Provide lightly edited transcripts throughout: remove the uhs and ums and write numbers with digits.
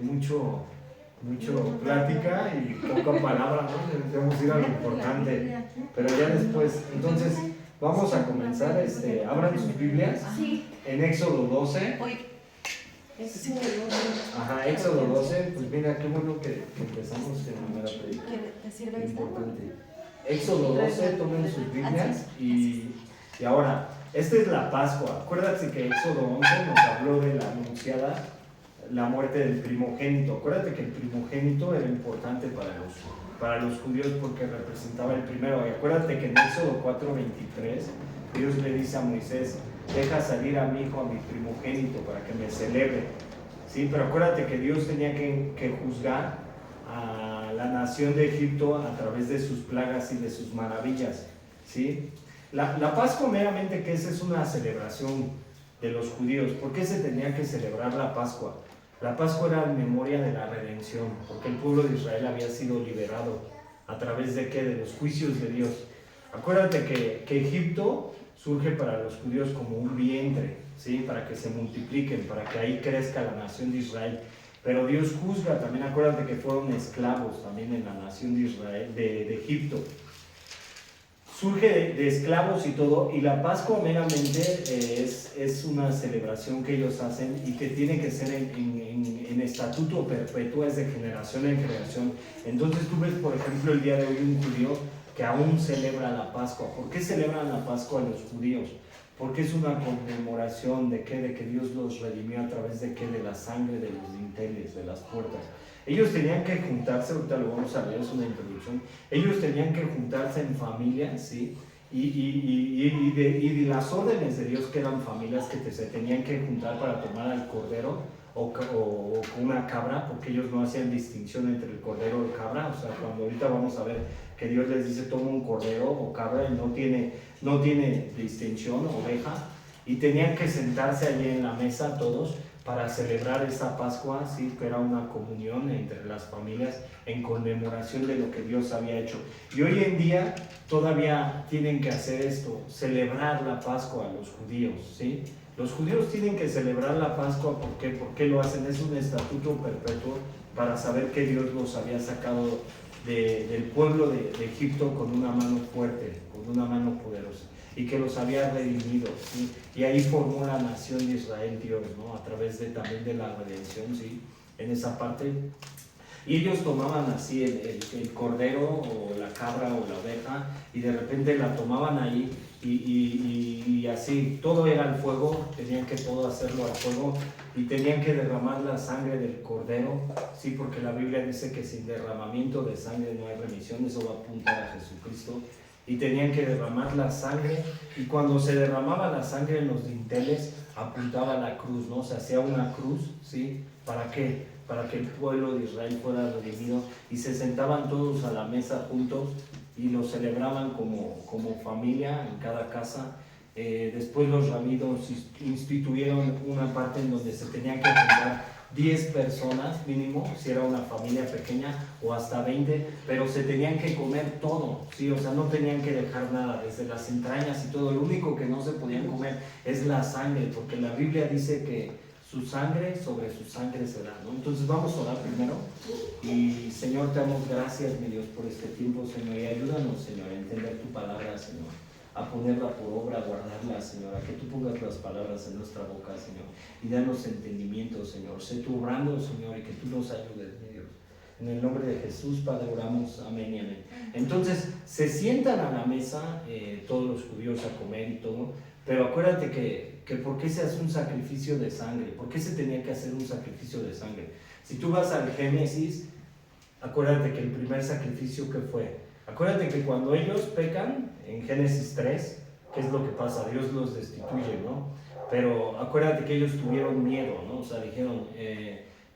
mucho plática y poca palabra, ¿no? Debemos ir a lo importante, pero ya después. Entonces, vamos a comenzar, abran sus Biblias en Éxodo 12. Ajá, Éxodo 12, pues mira, qué bueno que empezamos de manera importante. Éxodo 12, tomen sus Biblias y ahora, esta es la Pascua. Acuérdate que Éxodo 11 nos habló de la anunciada, la muerte del primogénito. Acuérdate que el primogénito era importante para los judíos porque representaba el primero. Y acuérdate que en Éxodo 4:23 Dios le dice a Moisés: deja salir a mi hijo, a mi primogénito, para que me celebre. ¿Sí? Pero acuérdate que Dios tenía que juzgar a la nación de Egipto a través de sus plagas y de sus maravillas. ¿Sí? La Pascua meramente que es una celebración de los judíos. ¿Por qué se tenía que celebrar la Pascua? La Pascua era en memoria de la redención, porque el pueblo de Israel había sido liberado a través de ¿qué? De los juicios de Dios. Acuérdate que Egipto surge para los judíos como un vientre, ¿sí? Para que se multipliquen, para que ahí crezca la nación de Israel. Pero Dios juzga también, acuérdate que fueron esclavos también en la nación de Israel, de Egipto. Surge de esclavos y todo, y la Pascua meramente es una celebración que ellos hacen y que tiene que ser en estatuto perpetuo, es de generación en generación. Entonces tú ves, por ejemplo, el día de hoy un judío que aún celebra la Pascua. ¿Por qué celebran la Pascua los judíos? Porque es una conmemoración de ¿qué? De que Dios los redimió a través de ¿qué? De la sangre de los dinteles, de las puertas. Ellos tenían que juntarse, ahorita lo vamos a ver, es una introducción. Ellos tenían que juntarse en familias, ¿sí? Y de las órdenes de Dios que eran familias que se tenían que juntar para tomar al cordero o una cabra, porque ellos no hacían distinción entre el cordero y el cabra. O sea, cuando ahorita vamos a ver que Dios les dice toma un cordero o cabra, y no tiene distinción, oveja, y tenían que sentarse allí en la mesa todos para celebrar esa Pascua, ¿sí? Que era una comunión entre las familias en conmemoración de lo que Dios había hecho. Y hoy en día todavía tienen que hacer esto, celebrar la Pascua los judíos, ¿sí? Los judíos tienen que celebrar la Pascua, ¿por qué? ¿Por qué lo hacen? Es un estatuto perpetuo para saber que Dios los había sacado del pueblo de Egipto con una mano fuerte, con una mano poderosa, y que los había redimido, ¿sí? Y ahí formó la nación de Israel Dios, ¿no? A través también de la redención, ¿sí? En esa parte. Y ellos tomaban así el cordero o la cabra o la oveja, y de repente la tomaban ahí y así, todo era al fuego, tenían que todo hacerlo al fuego, y tenían que derramar la sangre del cordero, sí, porque la Biblia dice que sin derramamiento de sangre no hay remisión. Eso va a apuntar a Jesucristo. Y tenían que derramar la sangre, y cuando se derramaba la sangre en los dinteles apuntaba a la cruz, ¿no? Se hacía una cruz, ¿sí? ¿Para qué? Para que el pueblo de Israel fuera redimido, y se sentaban todos a la mesa juntos y lo celebraban como familia en cada casa. Después los rabinos instituyeron una parte en donde se tenían que juntar 10 personas mínimo, si era una familia pequeña, o hasta 20, pero se tenían que comer todo, ¿sí? O sea, no tenían que dejar nada, desde las entrañas y todo. Lo único que no se podían comer es la sangre, porque la Biblia dice que su sangre sobre su sangre será, ¿no? Entonces vamos a orar primero. Y Señor, te damos gracias, mi Dios, por este tiempo, Señor, y ayúdanos, Señor, a entender tu palabra, Señor, a ponerla por obra, a guardarla, Señor, a que tú pongas las palabras en nuestra boca, Señor, y danos entendimiento, Señor. Sé tú obrando, Señor, y que tú nos ayudes, mi Dios. En el nombre de Jesús, Padre, oramos, amén y amén. Entonces, se sientan a la mesa todos los judíos a comer y todo, pero acuérdate que ¿por qué se hace un sacrificio de sangre? ¿Por qué se tenía que hacer un sacrificio de sangre? Si tú vas al Génesis, acuérdate que el primer sacrificio que fue, acuérdate que cuando ellos pecan, en Génesis 3, ¿qué es lo que pasa? Dios los destituye, ¿no? Pero acuérdate que ellos tuvieron miedo, ¿no? O sea, dijeron,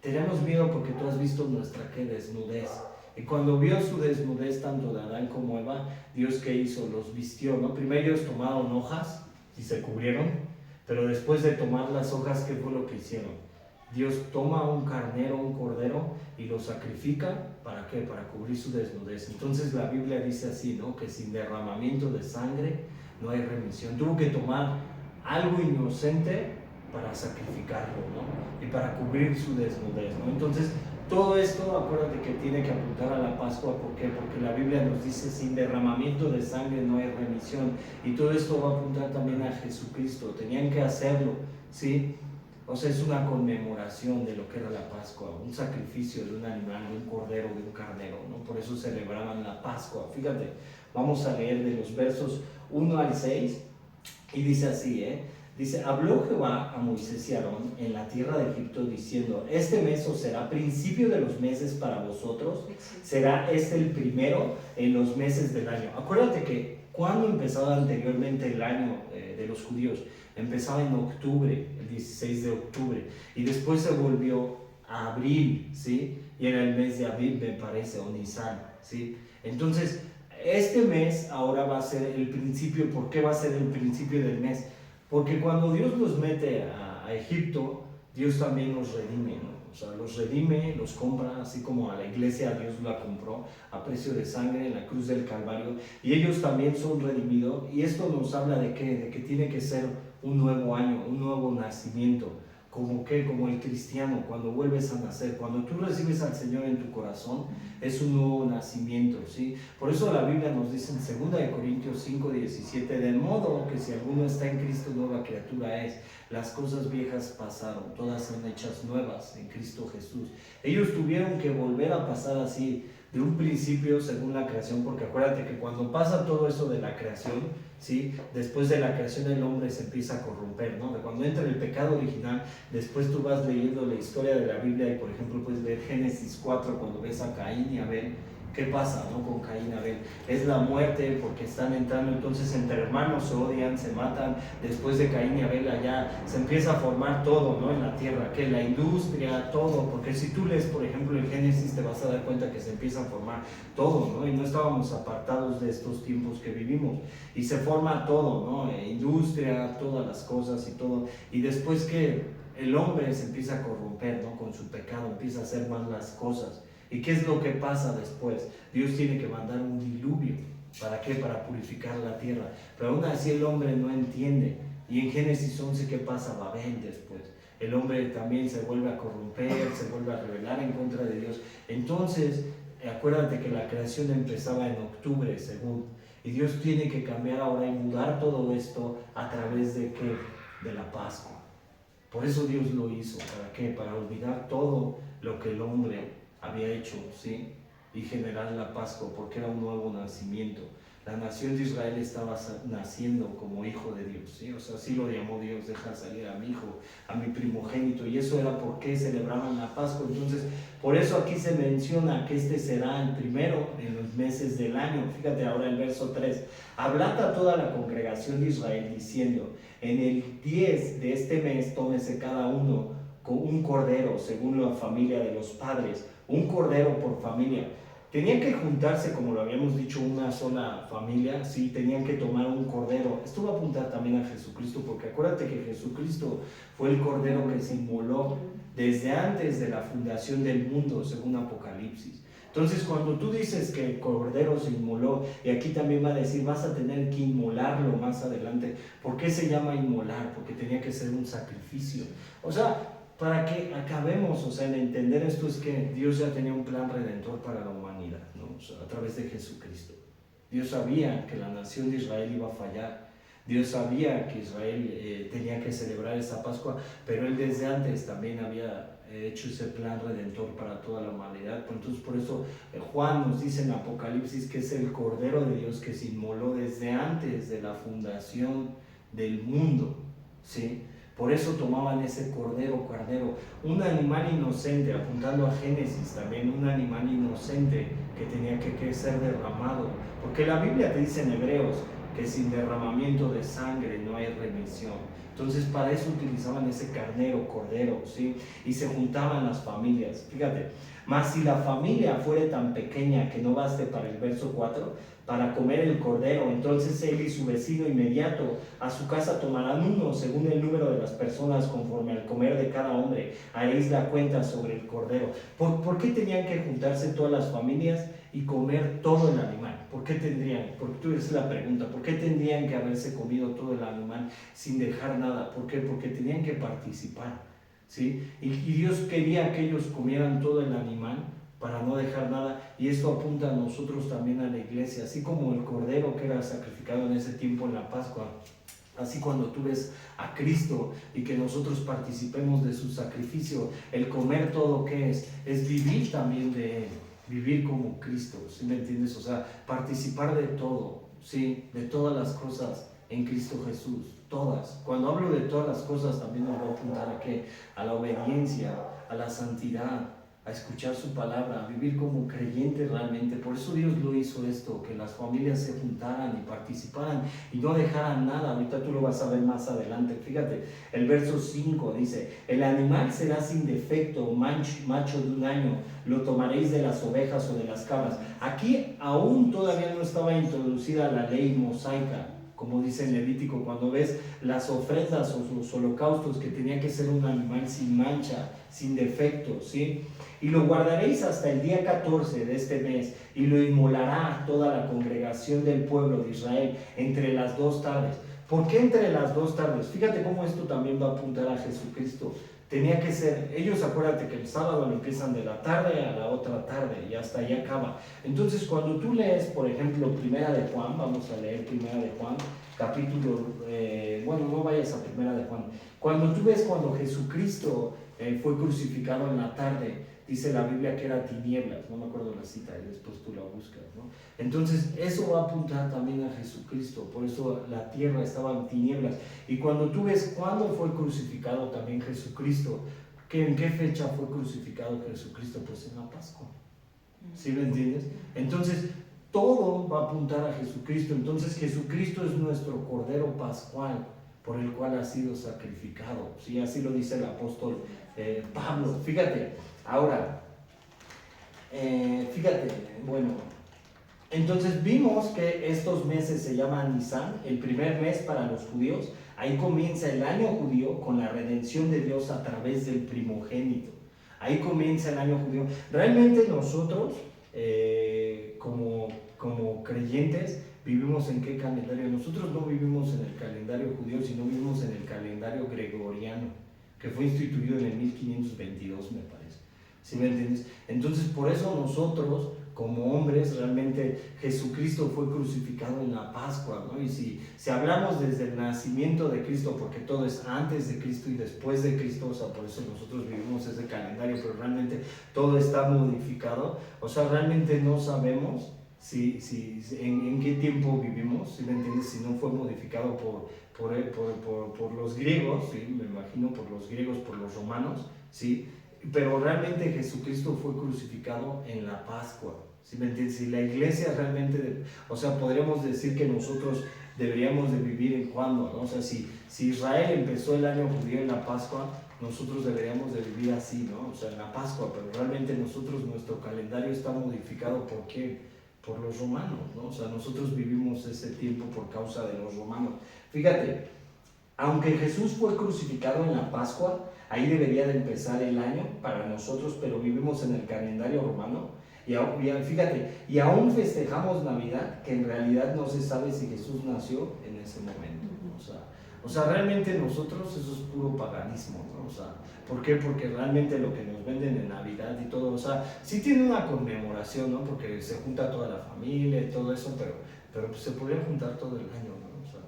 tenemos miedo porque tú has visto nuestra desnudez. Y cuando vio su desnudez tanto de Adán como Eva, Dios, ¿qué hizo? Los vistió, ¿no? Primero ellos tomaron hojas y se cubrieron, pero después de tomar las hojas, ¿qué fue lo que hicieron? Dios toma un carnero, un cordero, y lo sacrifica, ¿para qué? Para cubrir su desnudez. Entonces la Biblia dice así, ¿no? Que sin derramamiento de sangre no hay remisión. Tuvo que tomar algo inocente para sacrificarlo, ¿no? Y para cubrir su desnudez, ¿no? Entonces, todo esto, acuérdate que tiene que apuntar a la Pascua. ¿Por qué? Porque la Biblia nos dice, sin derramamiento de sangre no hay remisión. Y todo esto va a apuntar también a Jesucristo. Tenían que hacerlo, ¿sí? O sea, es una conmemoración de lo que era la Pascua, un sacrificio de un animal, de un cordero, de un carnero, ¿no? Por eso celebraban la Pascua. Fíjate, vamos a leer de los versos 1 al 6, y dice así, Dice, habló Jehová a Moisés y Aarón en la tierra de Egipto diciendo, este mes os será principio de los meses para vosotros, será este el primero en los meses del año. Acuérdate que cuando empezaba anteriormente el año de los judíos, empezaba en octubre, el 16 de octubre, y después se volvió a abril, ¿sí? Y era el mes de Aviv, me parece, o Nisan, ¿sí? Entonces, este mes ahora va a ser el principio. ¿Por qué va a ser el principio del mes? Porque cuando Dios los mete a Egipto, Dios también los redime, ¿no? O sea, los redime, los compra, así como a la iglesia Dios la compró a precio de sangre en la cruz del Calvario, y ellos también son redimidos. Y esto nos habla de ¿qué? De que tiene que ser un nuevo año, un nuevo nacimiento. Como el cristiano, cuando vuelves a nacer, cuando tú recibes al Señor en tu corazón, es un nuevo nacimiento, ¿sí? Por eso la Biblia nos dice en 2 Corintios 5:17, de modo que si alguno está en Cristo, nueva criatura es. Las cosas viejas pasaron, todas son hechas nuevas en Cristo Jesús. Ellos tuvieron que volver a pasar así, de un principio según la creación, porque acuérdate que cuando pasa todo eso de la creación, ¿sí? Después de la creación el hombre se empieza a corromper, ¿no? Cuando entra el pecado original, después tú vas leyendo la historia de la Biblia y por ejemplo puedes leer Génesis 4 cuando ves a Caín y Abel. ¿Qué pasa, no? Con Caín y Abel? Es la muerte, porque están entrando, entonces entre hermanos se odian, se matan. Después de Caín y Abel allá se empieza a formar todo, ¿no? En la tierra, que la industria, todo, porque si tú lees por ejemplo el Génesis te vas a dar cuenta que se empieza a formar todo, ¿no? Y no estábamos apartados de estos tiempos que vivimos, y se forma todo, ¿no? Industria, todas las cosas y todo, y después que el hombre se empieza a corromper, ¿no? Con su pecado empieza a hacer mal las cosas. ¿Y qué es lo que pasa después? Dios tiene que mandar un diluvio. ¿Para qué? Para purificar la tierra. Pero aún así el hombre no entiende. Y en Génesis 11, ¿qué pasa? Babel después. El hombre también se vuelve a corromper, se vuelve a rebelar en contra de Dios. Entonces, acuérdate que la creación empezaba en octubre, según. Y Dios tiene que cambiar ahora y mudar todo esto a través de ¿qué? De la Pascua. Por eso Dios lo hizo. ¿Para qué? Para olvidar todo lo que el hombre había hecho, ¿sí? Y generar la Pascua, porque era un nuevo nacimiento. La nación de Israel estaba naciendo como hijo de Dios, ¿sí? O sea, así lo llamó Dios, dejar salir a mi hijo, a mi primogénito, y eso era porque celebraban la Pascua. Entonces, por eso aquí se menciona que este será el primero en los meses del año. Fíjate ahora el verso 3. Hablad a toda la congregación de Israel diciendo, en el 10 de este mes tómese cada uno con un cordero según la familia de los padres, un cordero por familia. Tenían que juntarse, como lo habíamos dicho, una sola familia, sí, tenían que tomar un cordero. Esto va a apuntar también a Jesucristo, porque acuérdate que Jesucristo fue el cordero que se inmoló desde antes de la fundación del mundo, según Apocalipsis. Entonces, cuando tú dices que el cordero se inmoló, y aquí también va a decir, vas a tener que inmolarlo más adelante. ¿Por qué se llama inmolar? Porque tenía que ser un sacrificio. O sea, para que acabemos, o sea, en entender esto, es que Dios ya tenía un plan redentor para la humanidad, ¿no? O sea, a través de Jesucristo. Dios sabía que la nación de Israel iba a fallar. Dios sabía que Israel tenía que celebrar esa Pascua, pero Él desde antes también había hecho ese plan redentor para toda la humanidad. Entonces, por eso Juan nos dice en Apocalipsis que es el Cordero de Dios que se inmoló desde antes de la fundación del mundo, ¿sí? Por eso tomaban ese cordero, un animal inocente, apuntando a Génesis también, un animal inocente que tenía que ser derramado. Porque la Biblia te dice en Hebreos que sin derramamiento de sangre no hay remisión. Entonces para eso utilizaban ese cordero, ¿sí? Y se juntaban las familias. Fíjate, mas si la familia fuere tan pequeña que no baste para el verso 4, para comer el cordero, entonces él y su vecino inmediato a su casa tomarán uno según el número de las personas conforme al comer de cada hombre. Haréis la cuenta sobre el cordero. ¿Por qué tenían que juntarse todas las familias y comer todo el animal? Porque tú eres la pregunta, ¿por qué tendrían que haberse comido todo el animal sin dejar nada. ¿Por qué? Porque tenían que participar, ¿sí? Y Dios quería que ellos comieran todo el animal para no dejar nada, y esto apunta a nosotros también, a la iglesia, así como el cordero que era sacrificado en ese tiempo en la Pascua. Así cuando tú ves a Cristo y que nosotros participemos de su sacrificio, el comer todo, ¿qué es vivir también de Él, vivir como Cristo, ¿sí me entiendes? O sea, participar de todo, ¿sí? De todas las cosas en Cristo Jesús, todas. Cuando hablo de todas las cosas también nos voy a apuntar a ¿qué? A la obediencia, a la santidad, a escuchar su palabra, a vivir como creyente realmente. Por eso Dios lo hizo esto, que las familias se juntaran y participaran y no dejaran nada. Ahorita tú lo vas a ver más adelante. Fíjate, el verso 5 dice: el animal será sin defecto, macho de un año, lo tomaréis de las ovejas o de las cabras. Aquí aún todavía no estaba introducida la ley mosaica, como dice en Levítico, cuando ves las ofrendas o los holocaustos, que tenía que ser un animal sin mancha, sin defecto, ¿sí? Y lo guardaréis hasta el día 14 de este mes, y lo inmolará toda la congregación del pueblo de Israel entre las 2 tardes. ¿Por qué entre las 2 tardes? Fíjate cómo esto también va a apuntar a Jesucristo. Tenía que ser, ellos acuérdate que el sábado lo empiezan de la tarde a la otra tarde y hasta ahí acaba. Entonces cuando tú lees, por ejemplo, Primera de Juan, vamos a leer Primera de Juan, capítulo, bueno, no vayas a Primera de Juan. Cuando tú ves cuando Jesucristo fue crucificado en la tarde, dice la Biblia que era tinieblas, no me acuerdo la cita, y después tú la buscas, ¿no? Entonces eso va a apuntar también a Jesucristo, por eso la tierra estaba en tinieblas. Y cuando tú ves cuándo fue crucificado también Jesucristo, ¿en qué fecha fue crucificado Jesucristo? Pues en la Pascua, ¿sí me entiendes? Entonces todo va a apuntar a Jesucristo. Entonces Jesucristo es nuestro Cordero Pascual, por el cual ha sido sacrificado, ¿sí? Así lo dice el apóstol Pablo. Fíjate, ahora, fíjate, bueno, entonces vimos que estos meses se llaman Nisan, el primer mes para los judíos. Ahí comienza el año judío con la redención de Dios a través del primogénito. Ahí comienza el año judío. Realmente nosotros, como creyentes, vivimos en qué calendario. Nosotros no vivimos en el calendario judío, sino vivimos en el calendario gregoriano, que fue instituido en el 1522, me parece. ¿Sí me entiendes? Entonces, por eso nosotros, como hombres, realmente Jesucristo fue crucificado en la Pascua, ¿no? Y si hablamos desde el nacimiento de Cristo, porque todo es antes de Cristo y después de Cristo, o sea, por eso nosotros vivimos ese calendario, pero realmente todo está modificado. O sea, realmente no sabemos en qué tiempo vivimos, ¿sí me entiendes? Si no fue modificado por los griegos, ¿sí? Me imagino por los griegos, por los romanos, ¿sí? Pero realmente Jesucristo fue crucificado en la Pascua, ¿sí me entiendes? Y la iglesia realmente, o sea, podríamos decir que nosotros deberíamos de vivir en cuándo, ¿no? O sea, si Israel empezó el año judío en la Pascua, nosotros deberíamos de vivir así, ¿no? O sea, en la Pascua, pero realmente nuestro calendario está modificado, ¿por qué? Por los romanos, ¿no? O sea, nosotros vivimos ese tiempo por causa de los romanos. Fíjate, aunque Jesús fue crucificado en la Pascua, ahí debería de empezar el año para nosotros, pero vivimos en el calendario romano. Fíjate, y aún festejamos Navidad, que en realidad no se sabe si Jesús nació en ese momento, ¿no? O sea, realmente nosotros eso es puro paganismo, ¿no? O sea, ¿por qué? Porque realmente lo que nos venden en Navidad y todo, o sea, sí tiene una conmemoración, ¿no? Porque se junta toda la familia y todo eso, pero pues se podría juntar todo el año, ¿no? O sea,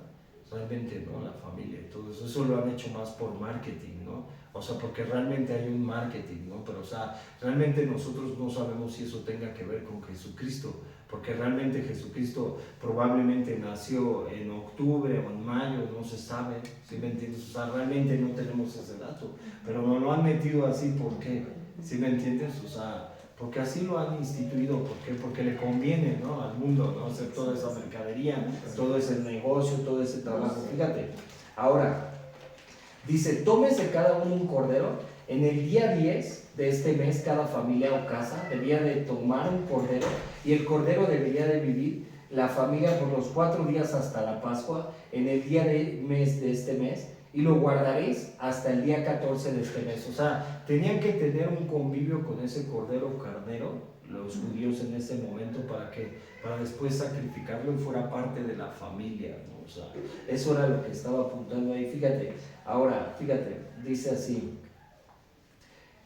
realmente, ¿no? La familia y todo eso, eso lo han hecho más por marketing, ¿no? O sea, porque realmente hay un marketing, ¿no? Pero, o sea, realmente nosotros no sabemos si eso tenga que ver con Jesucristo, porque realmente Jesucristo probablemente nació en octubre o en mayo, no se sabe, ¿sí me entiendes? O sea, realmente no tenemos ese dato, pero nos lo han metido así, ¿por qué? ¿Sí me entiendes? O sea, porque así lo han instituido, ¿por qué? Porque le conviene, ¿no? Al mundo, ¿no? Hacer toda esa mercadería, todo ese negocio, todo ese trabajo. Fíjate, ahora, dice, tómese cada uno un cordero. En el día 10 de este mes, cada familia o casa debía de tomar un cordero, y el cordero debería de vivir la familia por los 4 días hasta la Pascua. En el día de mes de este mes, y lo guardaréis hasta el día 14 de este mes. O sea, tenían que tener un convivio con ese cordero carnero, los judíos en ese momento, para después sacrificarlo y fuera parte de la familia, ¿no? O sea, eso era lo que estaba apuntando ahí. Fíjate, ahora, dice así: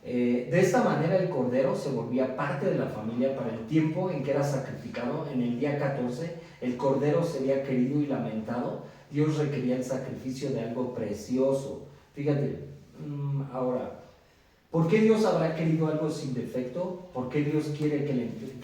de esta manera el cordero se volvía parte de la familia para el tiempo en que era sacrificado. En el día 14 el cordero sería querido y lamentado. Dios requería el sacrificio de algo precioso. Fíjate, ahora, ¿por qué Dios habrá querido algo sin defecto? ¿Por qué Dios quiere que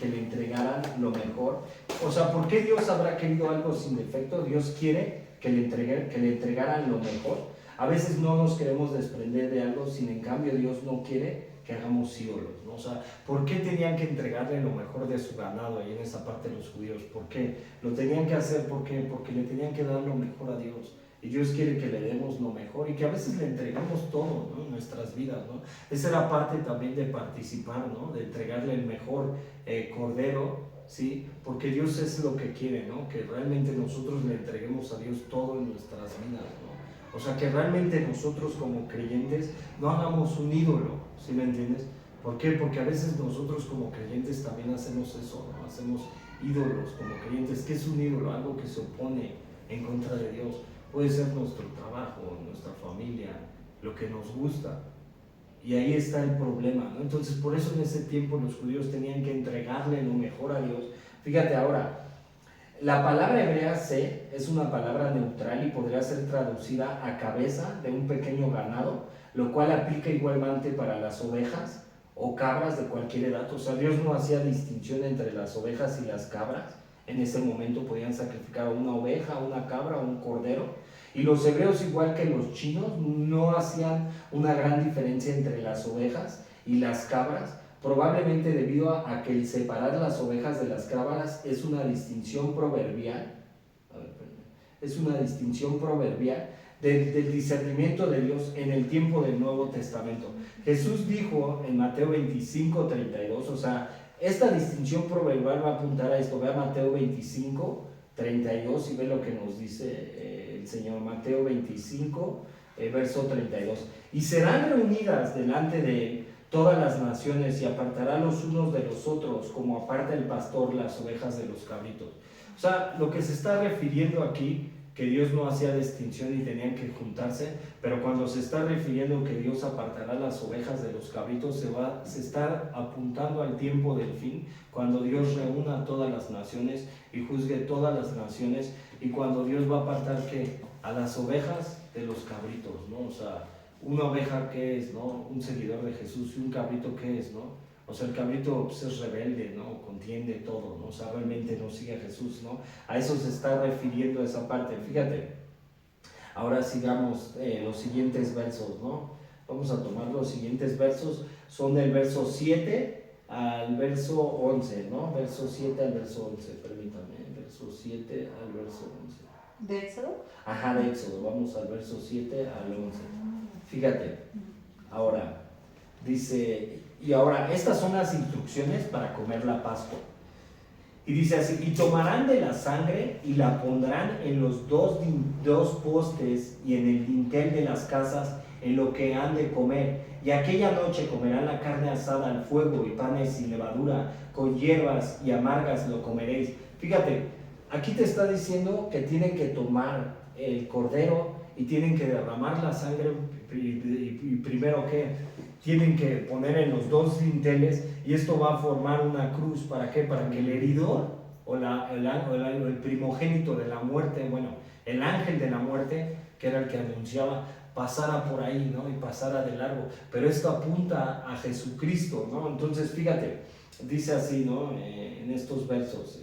le entregaran lo mejor? O sea, ¿por qué Dios habrá querido algo sin defecto? Dios quiere que le entregaran lo mejor. A veces no nos queremos desprender de algo, sin en cambio Dios no quiere que hagamos ídolos, ¿no? O sea, ¿por qué tenían que entregarle lo mejor de su ganado ahí en esa parte de los judíos? ¿Por qué? Lo tenían que hacer, ¿por qué? Porque le tenían que dar lo mejor a Dios. Y Dios quiere que le demos lo mejor y que a veces le entregamos todo, ¿no? En nuestras vidas, ¿no? Esa era parte también de participar, ¿no? De entregarle el mejor cordero, ¿sí? Porque Dios es lo que quiere, ¿no? Que realmente nosotros le entreguemos a Dios todo en nuestras vidas, ¿no? O sea, que realmente nosotros como creyentes no hagamos un ídolo, ¿sí me entiendes? ¿Por qué? Porque a veces nosotros como creyentes también hacemos eso, ¿no? Hacemos ídolos como creyentes. ¿Qué es un ídolo? Algo que se opone en contra de Dios. Puede ser nuestro trabajo, nuestra familia, lo que nos gusta. Y ahí está el problema, ¿no? Entonces, por eso en ese tiempo los judíos tenían que entregarle lo mejor a Dios. Fíjate ahora, la palabra hebrea se es una palabra neutral y podría ser traducida a cabeza de un pequeño ganado, lo cual aplica igualmente para las ovejas o cabras de cualquier edad. O sea, Dios no hacía distinción entre las ovejas y las cabras. En ese momento podían sacrificar a una oveja, una cabra o un cordero. Y los hebreos, igual que los chinos, no hacían una gran diferencia entre las ovejas y las cabras, probablemente debido a que el separar las ovejas de las cabras es una distinción proverbial. Es una distinción proverbial del discernimiento de Dios en el tiempo del Nuevo Testamento. Jesús dijo en Mateo 25:32, o sea, esta distinción proverbial va a apuntar a esto. Ve a Mateo 25:32 y ve lo que nos dice el Señor. Mateo 25, verso 32. Y serán reunidas delante de él todas las naciones y apartará los unos de los otros, como aparta el pastor las ovejas de los cabritos. O sea, lo que se está refiriendo aquí, que Dios no hacía distinción y tenían que juntarse, pero cuando se está refiriendo que Dios apartará las ovejas de los cabritos, se está apuntando al tiempo del fin, cuando Dios reúna a todas las naciones y juzgue todas las naciones, y cuando Dios va a apartar ¿qué? A las ovejas de los cabritos, ¿no? O sea, una oveja, ¿qué es, no? Un seguidor de Jesús. Y un cabrito, ¿qué es, no? O sea, el cabrito pues, es rebelde, ¿no? Contiende todo, ¿no? O sea, realmente no sigue a Jesús, ¿no? A eso se está refiriendo esa parte. Fíjate, ahora sigamos los siguientes versos, ¿no? Vamos a tomar los siguientes versos. Son del verso 7 al verso 11, ¿no? Verso 7 al verso 11, permítame. Verso 7 al verso 11. ¿De Éxodo? Ajá, de Éxodo. Vamos al verso 7 al 11. Fíjate, ahora dice, y ahora estas son las instrucciones para comer la Pascua. Y dice así: y tomarán de la sangre y la pondrán en los dos postes y en el dintel de las casas en lo que han de comer. Y aquella noche comerán la carne asada al fuego y panes sin levadura, con hierbas y amargas lo comeréis. Fíjate, aquí te está diciendo que tienen que tomar el cordero y tienen que derramar la sangre y primero que tienen que poner en los dos dinteles, y esto va a formar una cruz. ¿Para qué? Para que el heridor o el primogénito de la muerte, bueno, el ángel de la muerte, que era el que anunciaba, pasara por ahí, ¿no? Y pasara de largo. Pero esto apunta a Jesucristo, ¿no? Entonces fíjate, dice así, ¿no? En estos versos,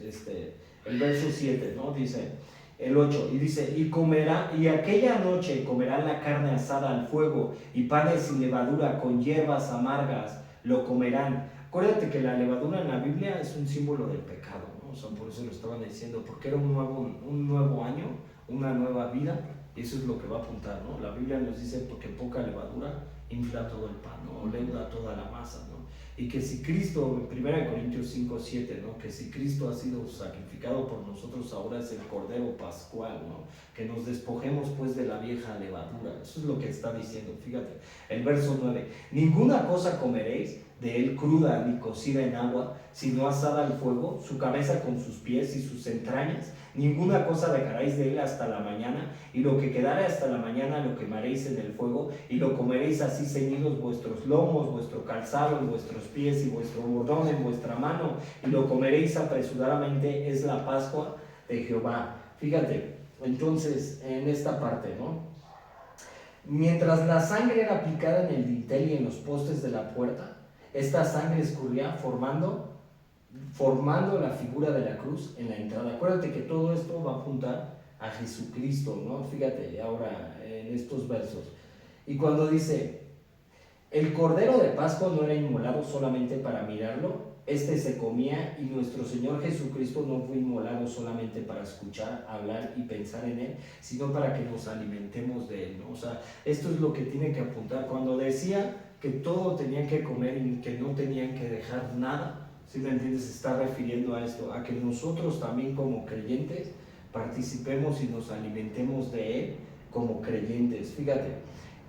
el verso 7, ¿no? Dice el 8, y dice: y aquella noche comerán la carne asada al fuego y panes sin levadura, con hierbas amargas lo comerán. Acuérdate que la levadura en la Biblia es un símbolo del pecado, ¿no? O sea, por eso lo estaban diciendo, porque era un nuevo año, una nueva vida, y eso es lo que va a apuntar, ¿no? La Biblia nos dice: porque poca levadura infla todo el pan, ¿no? O leuda toda la masa, ¿no? y que si Cristo, 1 Corintios 5, 7, ¿no? Que si Cristo ha sido sacrificado por nosotros, ahora es el Cordero Pascual, ¿no? Que nos despojemos pues de la vieja levadura. Eso es lo que está diciendo, fíjate. El verso 9, ninguna cosa comeréis de él cruda ni cocida en agua, sino asada al fuego, su cabeza con sus pies y sus entrañas. Ninguna cosa dejaréis de él hasta la mañana, y lo que quedare hasta la mañana lo quemaréis en el fuego, y lo comeréis así ceñidos vuestros lomos, vuestro calzado en vuestros pies y vuestro bordón en vuestra mano, y lo comeréis apresuradamente, es la Pascua de Jehová. Fíjate, entonces, en esta parte, ¿no? Mientras la sangre era aplicada en el dintel y en los postes de la puerta, esta sangre escurría formando la figura de la cruz en la entrada. Acuérdate que todo esto va a apuntar a Jesucristo, ¿no? Fíjate ahora en estos versos. Y cuando dice, el cordero de Pascua no era inmolado solamente para mirarlo, este se comía, y nuestro Señor Jesucristo no fue inmolado solamente para escuchar, hablar y pensar en Él, sino para que nos alimentemos de Él, ¿no? O sea, esto es lo que tiene que apuntar. Cuando decía que todo tenían que comer y que no tenían que dejar nada, ¿sí me entiendes? Se está refiriendo a esto, a que nosotros también como creyentes participemos y nos alimentemos de Él como creyentes, fíjate.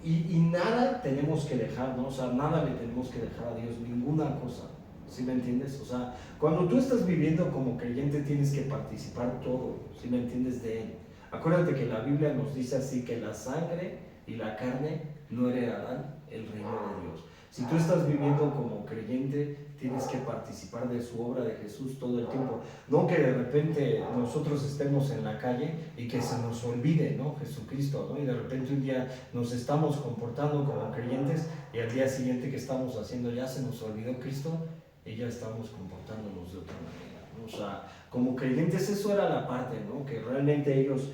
Y nada tenemos que dejar, ¿no? O sea, nada le tenemos que dejar a Dios, ninguna cosa, ¿sí me entiendes? O sea, cuando tú estás viviendo como creyente tienes que participar todo, ¿sí me entiendes? De Él. Acuérdate que la Biblia nos dice así, que la sangre y la carne no heredarán el reino de Dios. Si tú estás viviendo como creyente, tienes que participar de su obra de Jesús todo el tiempo. No que de repente nosotros estemos en la calle y que se nos olvide, ¿no? Jesucristo, ¿no? Y de repente un día nos estamos comportando como creyentes y al día siguiente que estamos haciendo ya se nos olvidó Cristo y ya estamos comportándonos de otra manera, ¿no? O sea, como creyentes eso era la parte, ¿no? Que realmente ellos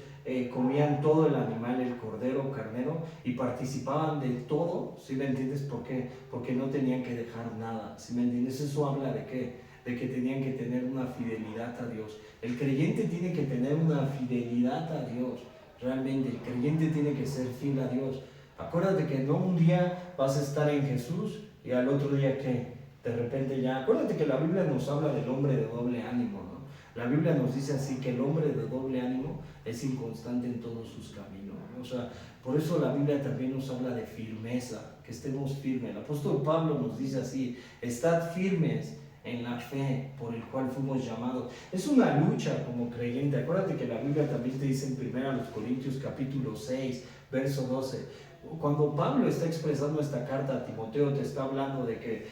comían todo el animal, el cordero, carnero, y participaban de todo, ¿sí me entiendes? ¿Por qué? Porque no tenían que dejar nada, ¿sí me entiendes? Eso habla de qué, de que tenían que tener una fidelidad a Dios. El creyente tiene que tener una fidelidad a Dios, realmente, el creyente tiene que ser fiel a Dios. Acuérdate que no un día vas a estar en Jesús y al otro día ¿qué? De repente ya, acuérdate que la Biblia nos habla del hombre de doble ánimo, ¿no? La Biblia nos dice así que el hombre de doble ánimo es inconstante en todos sus caminos, ¿no? O sea, por eso la Biblia también nos habla de firmeza, que estemos firmes. El apóstol Pablo nos dice así, estad firmes en la fe por el cual fuimos llamados. Es una lucha como creyente. Acuérdate que la Biblia también te dice en 1 Corintios capítulo 6, verso 12, cuando Pablo está expresando esta carta a Timoteo, te está hablando de que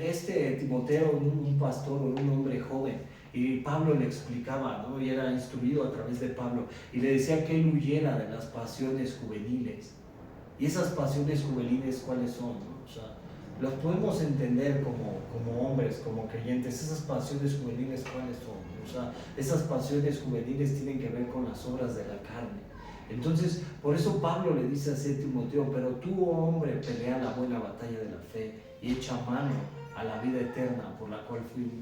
este Timoteo, un pastor o un hombre joven, y Pablo le explicaba, ¿no? Y era instruido a través de Pablo, y le decía que él huyera de las pasiones juveniles. Y esas pasiones juveniles, ¿cuáles son, no? O sea, las podemos entender como hombres, como creyentes. Esas pasiones juveniles, ¿cuáles son? O sea, esas pasiones juveniles tienen que ver con las obras de la carne. Entonces, por eso Pablo le dice a Timoteo, pero tú, oh hombre, pelea la buena batalla de la fe y echa mano a la vida eterna por la cual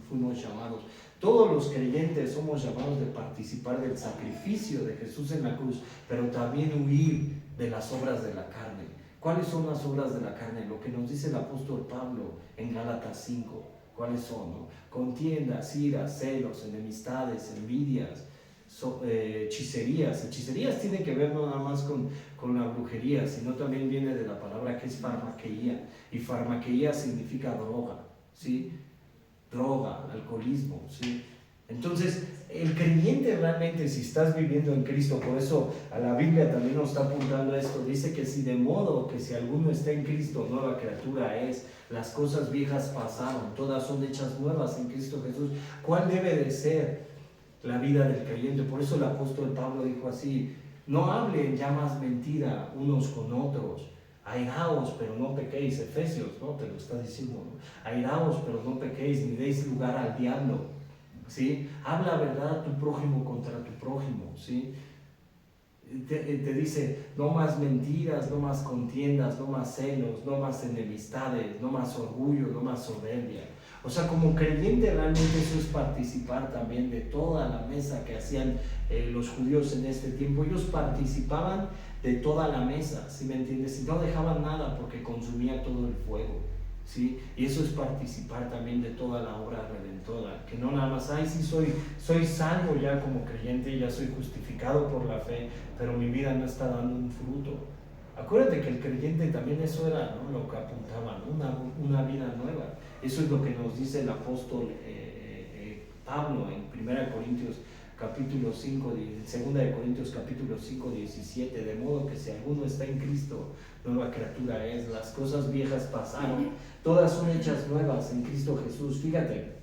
fuimos llamados. Todos los creyentes somos llamados de participar del sacrificio de Jesús en la cruz, pero también huir de las obras de la carne. ¿Cuáles son las obras de la carne? Lo que nos dice el apóstol Pablo en Gálatas 5. ¿Cuáles son, no? Contiendas, iras, celos, enemistades, envidias, hechicerías. Hechicerías tiene que ver no nada más con la brujería, sino también viene de la palabra que es farmaqueía, y farmaqueía significa droga, ¿sí? Droga, alcoholismo, ¿sí? Entonces, el creyente realmente, si estás viviendo en Cristo, por eso a la Biblia también nos está apuntando a esto, dice que si de modo que si alguno está en Cristo, nueva criatura es, las cosas viejas pasaron, todas son hechas nuevas en Cristo Jesús. ¿Cuál debe de ser la vida del creyente? Por eso el apóstol Pablo dijo así, no hablen ya más mentira unos con otros, airaos pero no pequéis. Efesios, ¿no? Te lo está diciendo, ¿no? Airaos pero no pequéis, ni deis lugar al diablo, ¿sí? Habla verdad a tu prójimo contra tu prójimo, ¿sí? Te dice, no más mentiras, no más contiendas, no más celos, no más enemistades, no más orgullo, no más soberbia. O sea, como creyente realmente eso es participar también de toda la mesa que hacían los judíos en este tiempo. Ellos participaban de toda la mesa, ¿sí me entiendes? Y no dejaban nada porque consumía todo el fuego. ¿sí? Y eso es participar también de toda la obra redentora, que no nada más, ay, sí, soy salvo ya como creyente, ya soy justificado por la fe, pero mi vida no está dando un fruto. Acuérdate que el creyente también eso era, ¿no?, lo que apuntaba, ¿no?, una vida nueva. Eso es lo que nos dice el apóstol Pablo en 2 Corintios capítulo 5, 17, de modo que si alguno está en Cristo, nueva criatura es, las cosas viejas pasaron, todas son hechas nuevas en Cristo Jesús. Fíjate,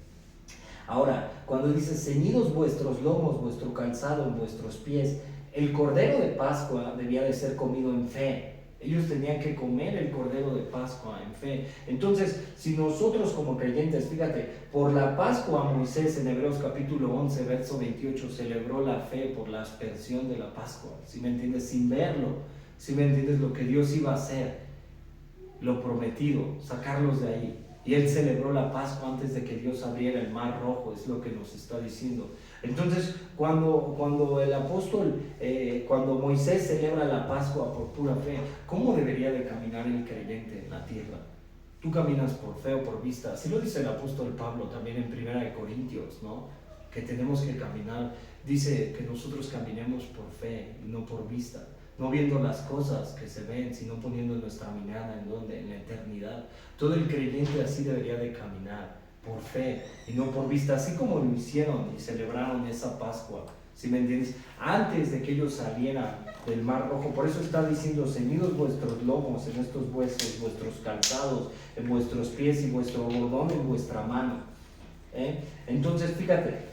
ahora, cuando dice, ceñidos vuestros lomos, vuestro calzado en vuestros pies, el cordero de Pascua debía de ser comido en fe. Ellos tenían que comer el cordero de Pascua en fe. Entonces, si nosotros como creyentes, fíjate, por la Pascua Moisés en Hebreos capítulo 11, verso 28, celebró la fe por la aspersión de la Pascua. ¿Sí me entiendes? Sin verlo, ¿sí me entiendes? Lo que Dios iba a hacer, lo prometido, sacarlos de ahí. Y él celebró la Pascua antes de que Dios abriera el mar rojo, es lo que nos está diciendo. Entonces, cuando el apóstol, cuando Moisés celebra la Pascua por pura fe, ¿cómo debería de caminar el creyente en la tierra? Tú caminas por fe o por vista. Así lo dice el apóstol Pablo también en 1 Corintios, ¿no? Que tenemos que caminar. Dice que nosotros caminemos por fe y no por vista. No viendo las cosas que se ven, sino poniendo nuestra mirada en donde, en la eternidad. Todo el creyente así debería de caminar, por fe y no por vista, así como lo hicieron y celebraron esa Pascua, ¿sí me entiendes? Antes de que ellos salieran del mar rojo. Por eso está diciendo, ceñidos vuestros lomos en estos huesos, vuestros calzados en vuestros pies y vuestro bordón en vuestra mano. Entonces fíjate,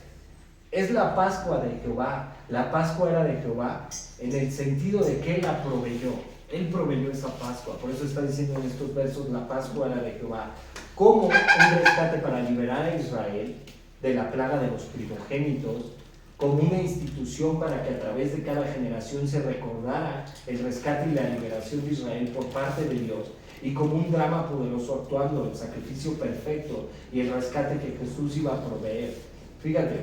es la Pascua de Jehová. La Pascua era de Jehová en el sentido de que Él la proveyó. Él proveyó esa Pascua. Por eso está diciendo en estos versos, la Pascua era de Jehová. Como un rescate para liberar a Israel de la plaga de los primogénitos, como una institución para que a través de cada generación se recordara el rescate y la liberación de Israel por parte de Dios, y como un drama poderoso actuando, el sacrificio perfecto y el rescate que Jesús iba a proveer. Fíjate,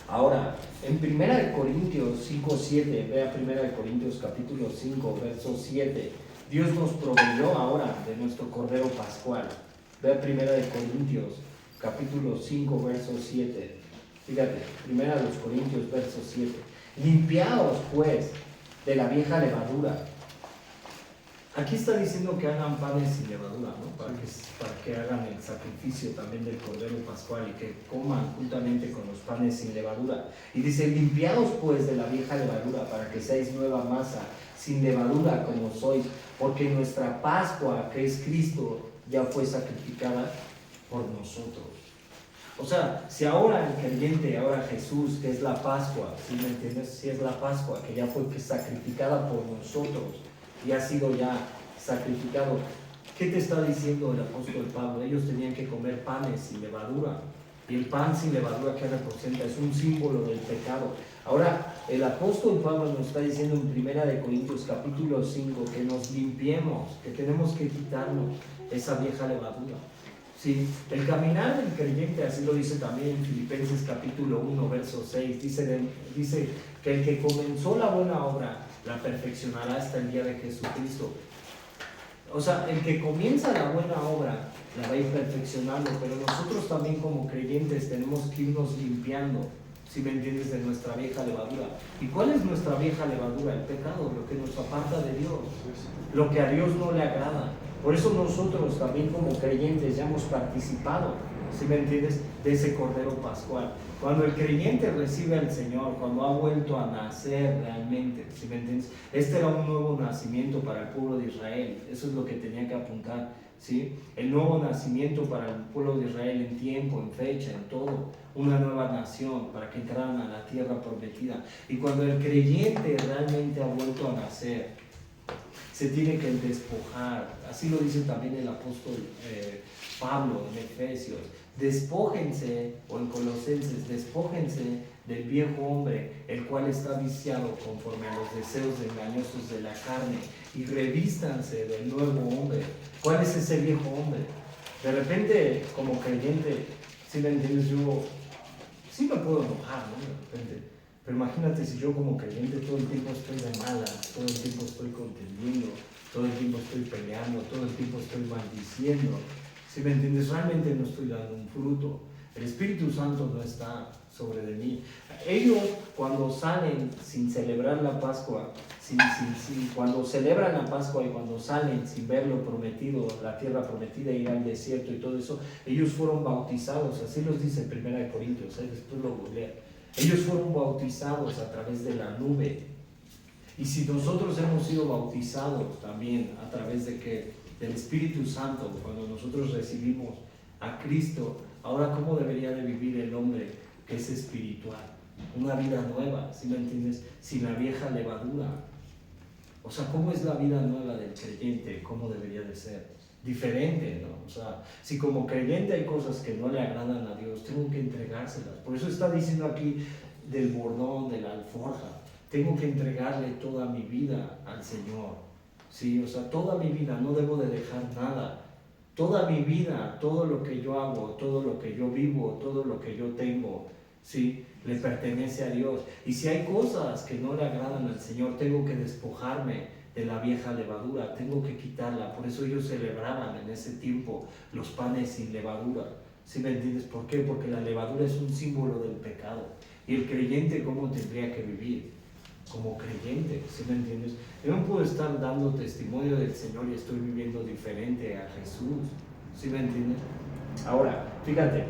ahora, en 1 Corintios 5:7, vea 1 Corintios capítulo 5, verso 7, Dios nos proveyó ahora de nuestro Cordero Pascual. Vea 1 Corintios capítulo 5, verso 7. Fíjate, 1 Corintios, verso 7. Limpiaos pues de la vieja levadura. Aquí está diciendo que hagan panes sin levadura, ¿no? Para que hagan el sacrificio también del Cordero Pascual y que coman juntamente con los panes sin levadura. Y dice, limpiaos pues de la vieja levadura para que seáis nueva masa, sin levadura como sois, porque nuestra Pascua, que es Cristo, ya fue sacrificada por nosotros. O sea, si ahora el creyente, ahora Jesús, que es la Pascua, ¿sí me entiendes? Si es la Pascua, que ya fue sacrificada por nosotros, y ha sido ya sacrificado. ¿Qué te está diciendo el apóstol Pablo? Ellos tenían que comer panes sin levadura. Y el pan sin levadura, que representa, es un símbolo del pecado. Ahora, el apóstol Pablo nos está diciendo en 1 Corintios capítulo 5 que nos limpiemos, que tenemos que quitarnos esa vieja levadura. Sí, el caminar del creyente, así lo dice también en Filipenses capítulo 1, verso 6, dice que el que comenzó la buena obra la perfeccionará hasta el día de Jesucristo. O sea, el que comienza la buena obra la va a ir perfeccionando, pero nosotros también como creyentes tenemos que irnos limpiando, si me entiendes, de nuestra vieja levadura. ¿Y cuál es nuestra vieja levadura? El pecado, lo que nos aparta de Dios, lo que a Dios no le agrada. Por eso nosotros también como creyentes ya hemos participado, ¿sí me entiendes?, de ese Cordero Pascual. Cuando el creyente recibe al Señor, cuando ha vuelto a nacer realmente, ¿sí me entiendes? Este era un nuevo nacimiento para el pueblo de Israel. Eso es lo que tenía que apuntar, ¿sí? El nuevo nacimiento para el pueblo de Israel en tiempo, en fecha, en todo. Una nueva nación para que entraran a la tierra prometida. Y cuando el creyente realmente ha vuelto a nacer, se tiene que despojar. Así lo dice también el apóstol Pablo en Efesios. Despójense, o en Colosenses, despójense del viejo hombre, el cual está viciado conforme a los deseos engañosos de la carne, y revístanse del nuevo hombre. ¿Cuál es ese viejo hombre? De repente, como creyente, si me entiendes, yo sí me puedo enojar, ¿no? De repente. Pero imagínate si yo como creyente todo el tiempo estoy de malas, todo el tiempo estoy contendiendo, todo el tiempo estoy peleando, todo el tiempo estoy maldiciendo. ¿Sí me entiendes? Realmente no estoy dando un fruto. El Espíritu Santo no está sobre de mí. Ellos cuando salen sin celebrar la Pascua, cuando celebran la Pascua y cuando salen sin ver lo prometido, la tierra prometida, ir al desierto y todo eso, ellos fueron bautizados, así los dice en 1 Corintios, después lo googleé. Ellos fueron bautizados a través de la nube. Y si nosotros hemos sido bautizados también a través de que del Espíritu Santo, cuando nosotros recibimos a Cristo, ahora ¿cómo debería de vivir el hombre que es espiritual? Una vida nueva, ¿sí me entiendes? Sin la vieja levadura. O sea, ¿cómo es la vida nueva del creyente? ¿Cómo debería de ser? Diferente, ¿no? O sea, si como creyente hay cosas que no le agradan a Dios, tengo que entregárselas. Por eso está diciendo aquí del bordón, de la alforja. Tengo que entregarle toda mi vida al Señor. Sí, o sea, toda mi vida, no debo de dejar nada. Toda mi vida, todo lo que yo hago, todo lo que yo vivo, todo lo que yo tengo, sí, le pertenece a Dios. Y si hay cosas que no le agradan al Señor, tengo que despojarme de la vieja levadura, tengo que quitarla. Por eso ellos celebraban en ese tiempo los panes sin levadura. ¿Sí me entiendes? ¿Por qué? Porque la levadura es un símbolo del pecado. Y el creyente, ¿cómo tendría que vivir? Como creyente, ¿sí me entiendes? Yo no puedo estar dando testimonio del Señor y estoy viviendo diferente a Jesús, ¿sí me entiendes? Ahora, fíjate,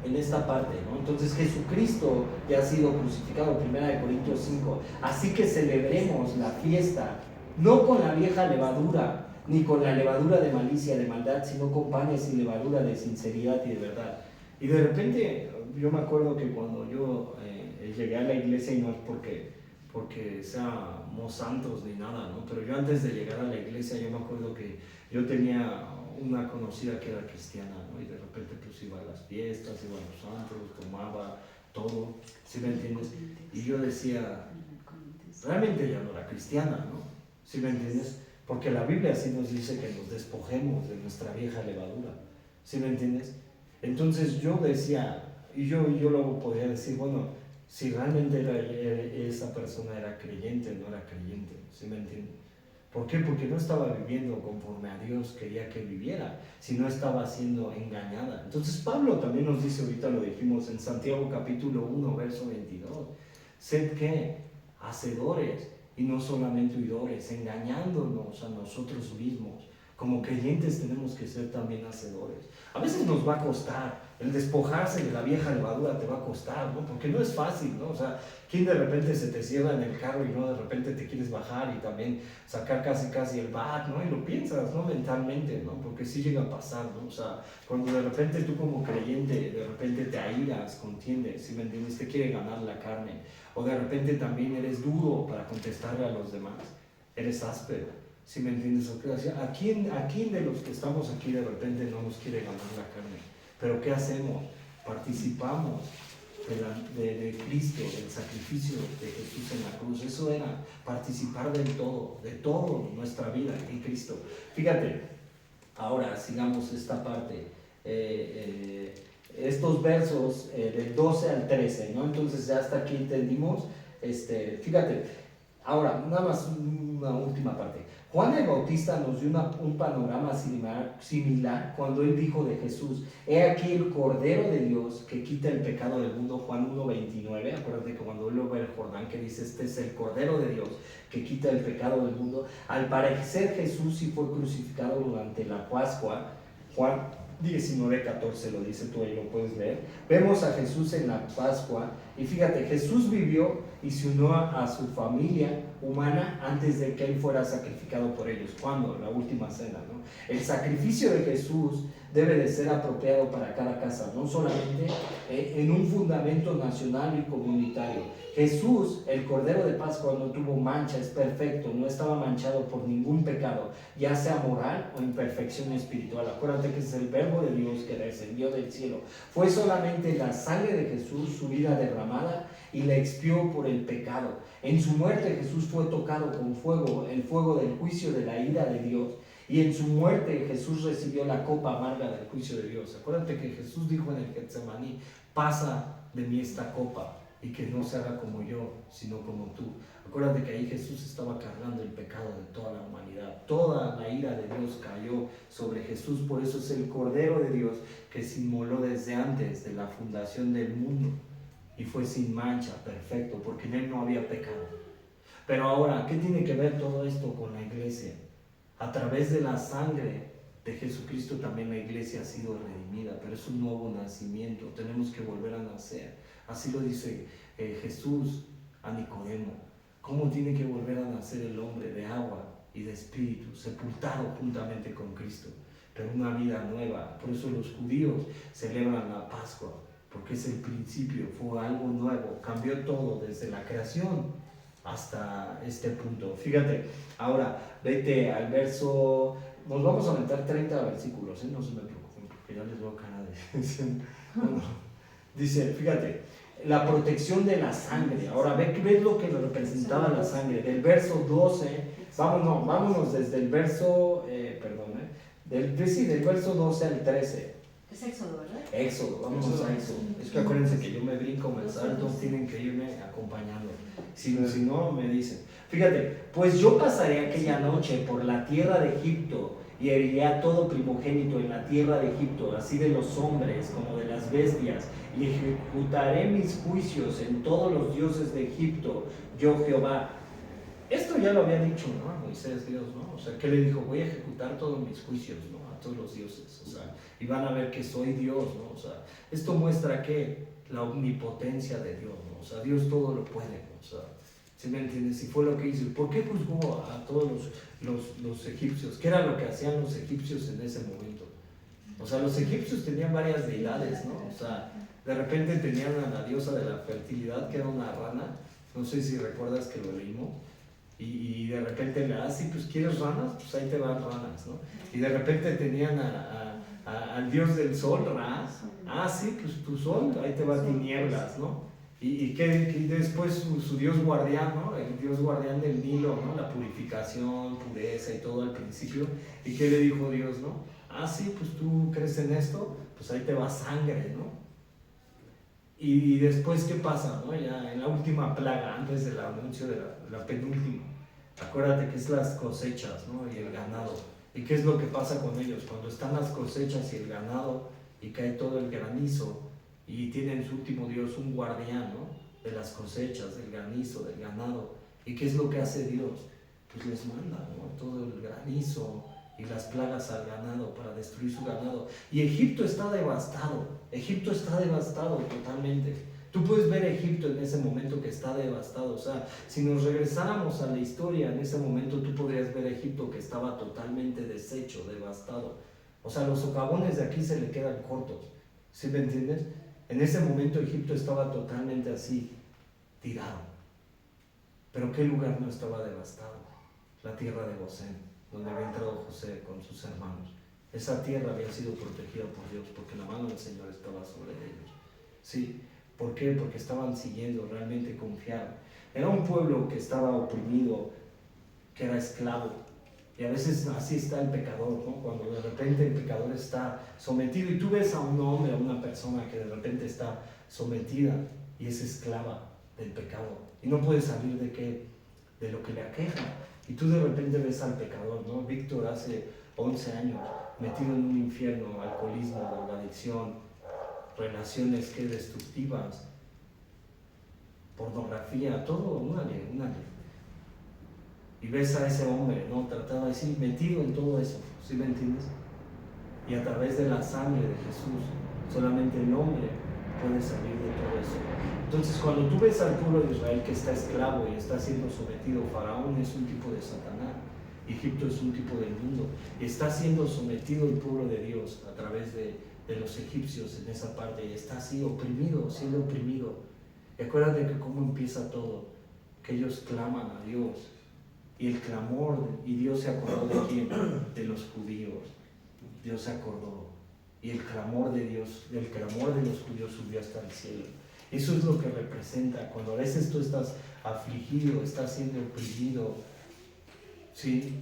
en esta parte, ¿no? Entonces Jesucristo ya ha sido crucificado, 1 Corintios 5, así que celebremos la fiesta, no con la vieja levadura, ni con la levadura de malicia, de maldad, sino con panes y levadura de sinceridad y de verdad. Y de repente, yo me acuerdo que cuando yo llegué a la iglesia, y no es porque seamos santos ni nada, ¿no? Pero yo antes de llegar a la iglesia, yo me acuerdo que yo tenía una conocida que era cristiana, ¿no? Y de repente pues iba a las fiestas, iba a los santos, tomaba todo, ¿sí me entiendes? Y yo decía, realmente ella no era cristiana, ¿no? ¿Sí me entiendes? Porque la Biblia sí nos dice que nos despojemos de nuestra vieja levadura, ¿sí me entiendes? Entonces yo decía, y yo luego podía decir, bueno, si realmente esa persona era creyente o no era creyente, ¿sí me entiendes? ¿Por qué? Porque no estaba viviendo conforme a Dios quería que viviera, sino estaba siendo engañada. Entonces Pablo también nos dice, ahorita lo dijimos en Santiago capítulo 1, verso 22, sed ¿qué? Hacedores y no solamente oidores, engañándonos a nosotros mismos. Como creyentes tenemos que ser también hacedores. A veces nos va a costar, el despojarse de la vieja levadura te va a costar, ¿no? Porque no es fácil, ¿no? O sea, ¿quién de repente se te cierra en el carro y no de repente te quieres bajar y también sacar casi el bat, ¿no? Y lo piensas, ¿no? Mentalmente, ¿no? Porque sí llega a pasar, ¿no? O sea, cuando de repente tú como creyente, de repente te airas, contiendes, ¿sí me entiendes? Te quiere ganar la carne. O de repente también eres duro para contestarle a los demás. Eres áspero. ¿Sí me entiendes? ¿A quién de los que estamos aquí de repente no nos quiere ganar la carne? Pero ¿qué hacemos? Participamos de Cristo, del sacrificio de Jesús en la cruz. Eso era participar de todo nuestra vida en Cristo. Fíjate, ahora sigamos esta parte. Estos versos del 12 al 13, ¿no? Entonces ya hasta aquí entendimos. Fíjate, ahora, nada más una última parte. Juan el Bautista nos dio un panorama similar cuando él dijo de Jesús, he aquí el Cordero de Dios que quita el pecado del mundo, Juan 1:29, acuérdate que cuando él lo ve el Jordán que dice, este es el Cordero de Dios que quita el pecado del mundo. Al parecer Jesús sí fue crucificado durante la Pascua, Juan 19:14 lo dice, tú ahí lo puedes leer. Vemos a Jesús en la Pascua y fíjate, Jesús vivió y se unió a su familia humana antes de que él fuera sacrificado por ellos. ¿Cuándo? La última cena, ¿no? El sacrificio de Jesús debe de ser apropiado para cada casa, no solamente en un fundamento nacional y comunitario. Jesús, el Cordero de Pascua, no tuvo mancha, es perfecto, no estaba manchado por ningún pecado, ya sea moral o imperfección espiritual. Acuérdate que es el Verbo de Dios que descendió del cielo. Fue solamente la sangre de Jesús, su vida derramada, y la expió por el pecado. En su muerte Jesús fue tocado con fuego, el fuego del juicio de la ira de Dios. Y en su muerte Jesús recibió la copa amarga del juicio de Dios. Acuérdate que Jesús dijo en el Getsemaní, pasa de mí esta copa. y que no se haga como yo, sino como tú. Acuérdate que ahí Jesús estaba cargando el pecado de toda la humanidad. Toda la ira de Dios cayó sobre Jesús, por eso es el Cordero de Dios que se inmoló desde antes de la fundación del mundo y fue sin mancha, perfecto, porque en él no había pecado. Pero ahora, ¿qué tiene que ver todo esto con la iglesia? A través de la sangre de Jesucristo también la iglesia ha sido redimida, pero es un nuevo nacimiento, tenemos que volver a nacer. Así lo dice Jesús a Nicodemo. ¿Cómo tiene que volver a nacer el hombre? De agua y de espíritu, sepultado juntamente con Cristo, pero una vida nueva. Por eso los judíos celebran la Pascua, porque es el principio, fue algo nuevo, cambió todo desde la creación hasta este punto. Fíjate, ahora vete al verso, nos vamos a aventar 30 versículos, no se me preocupen, porque ya les veo cara de... Bueno, dice, fíjate, la protección de la sangre. Ahora ves lo que representaba la sangre. Del verso 12, vámonos desde el verso, del verso 12 al 13. Es Éxodo, ¿verdad? Éxodo, vámonos a Éxodo. Es que acuérdense que yo me brinco, me salto, tienen que irme acompañando. Si no, me dicen. Fíjate, pues yo pasaré aquella noche por la tierra de Egipto y heriré a todo primogénito en la tierra de Egipto, así de los hombres como de las bestias, y ejecutaré mis juicios en todos los dioses de Egipto, yo Jehová. Esto ya lo había dicho, ¿no? A Moisés, Dios, ¿no? O sea, ¿qué le dijo? Voy a ejecutar todos mis juicios, ¿no? A todos los dioses, o sea, y van a ver que soy Dios, ¿no? O sea, esto muestra que la omnipotencia de Dios, ¿no? O sea, Dios todo lo puede, ¿no? O sea, ¿sí me entiendes? Y fue lo que hizo. ¿Por qué juzgó a todos los egipcios? ¿Qué era lo que hacían los egipcios en ese momento? O sea, los egipcios tenían varias deidades, ¿no? O sea, de repente tenían a la diosa de la fertilidad, que era una rana, no sé si recuerdas que lo leímos, y de repente le sí, pues ¿quieres ranas? Pues ahí te van ranas, ¿no? Y de repente tenían al dios del sol, Ra, sí, pues tu sol, ahí te va tinieblas, ¿no? Y después su dios guardián, ¿no? El dios guardián del Nilo, ¿no? La purificación, pureza y todo al principio. ¿Y qué le dijo Dios, no? Sí, pues tú crees en esto, pues ahí te va sangre, ¿no? Y después, ¿qué pasa, no? Ya en la última plaga, antes del anuncio de la penúltima, acuérdate que es las cosechas, ¿no? Y el ganado. ¿Y qué es lo que pasa con ellos? Cuando están las cosechas y el ganado y cae todo el granizo y tienen su último Dios, un guardián, ¿no? De las cosechas, del granizo, del ganado. ¿Y qué es lo que hace Dios? Pues les manda, ¿no? Todo el granizo y las plagas al ganado para destruir su ganado. Y Egipto está devastado totalmente. Tú puedes ver Egipto en ese momento que está devastado. O sea, si nos regresáramos a la historia en ese momento, tú podrías ver Egipto que estaba totalmente deshecho, devastado. O sea, los socavones de aquí se le quedan cortos. ¿Sí me entiendes? En ese momento Egipto estaba totalmente así, tirado. Pero ¿qué lugar no estaba devastado? La tierra de Gosén, donde había entrado José con sus hermanos. Esa tierra había sido protegida por Dios, porque la mano del Señor estaba sobre ellos. Sí, ¿por qué? Porque estaban siguiendo, realmente confiaban. Era un pueblo que estaba oprimido, que era esclavo. Y a veces así está el pecador, ¿no? Cuando de repente el pecador está sometido y tú ves a un hombre, a una persona que de repente está sometida y es esclava del pecado y no puede salir de lo que le aqueja. Y tú de repente ves al pecador, ¿no? Víctor hace 11 años metido en un infierno, alcoholismo, drogadicción, relaciones que destructivas, pornografía, todo, una ley. Y ves a ese hombre, ¿no? Tratado así, metido en todo eso, ¿sí me entiendes? Y a través de la sangre de Jesús, solamente el hombre puede salir de todo eso. Entonces, cuando tú ves al pueblo de Israel que está esclavo y está siendo sometido, Faraón es un tipo de Satanás, Egipto es un tipo del mundo, está siendo sometido el pueblo de Dios a través de los egipcios en esa parte, y está así oprimido, siendo oprimido. Y acuérdate que cómo empieza todo, que ellos claman a Dios, y el clamor, y Dios se acordó de quién, de los judíos. Dios se acordó, y el clamor de Dios, el clamor de los judíos subió hasta el cielo. Eso es lo que representa cuando a veces tú estás afligido, estás siendo oprimido. Sí,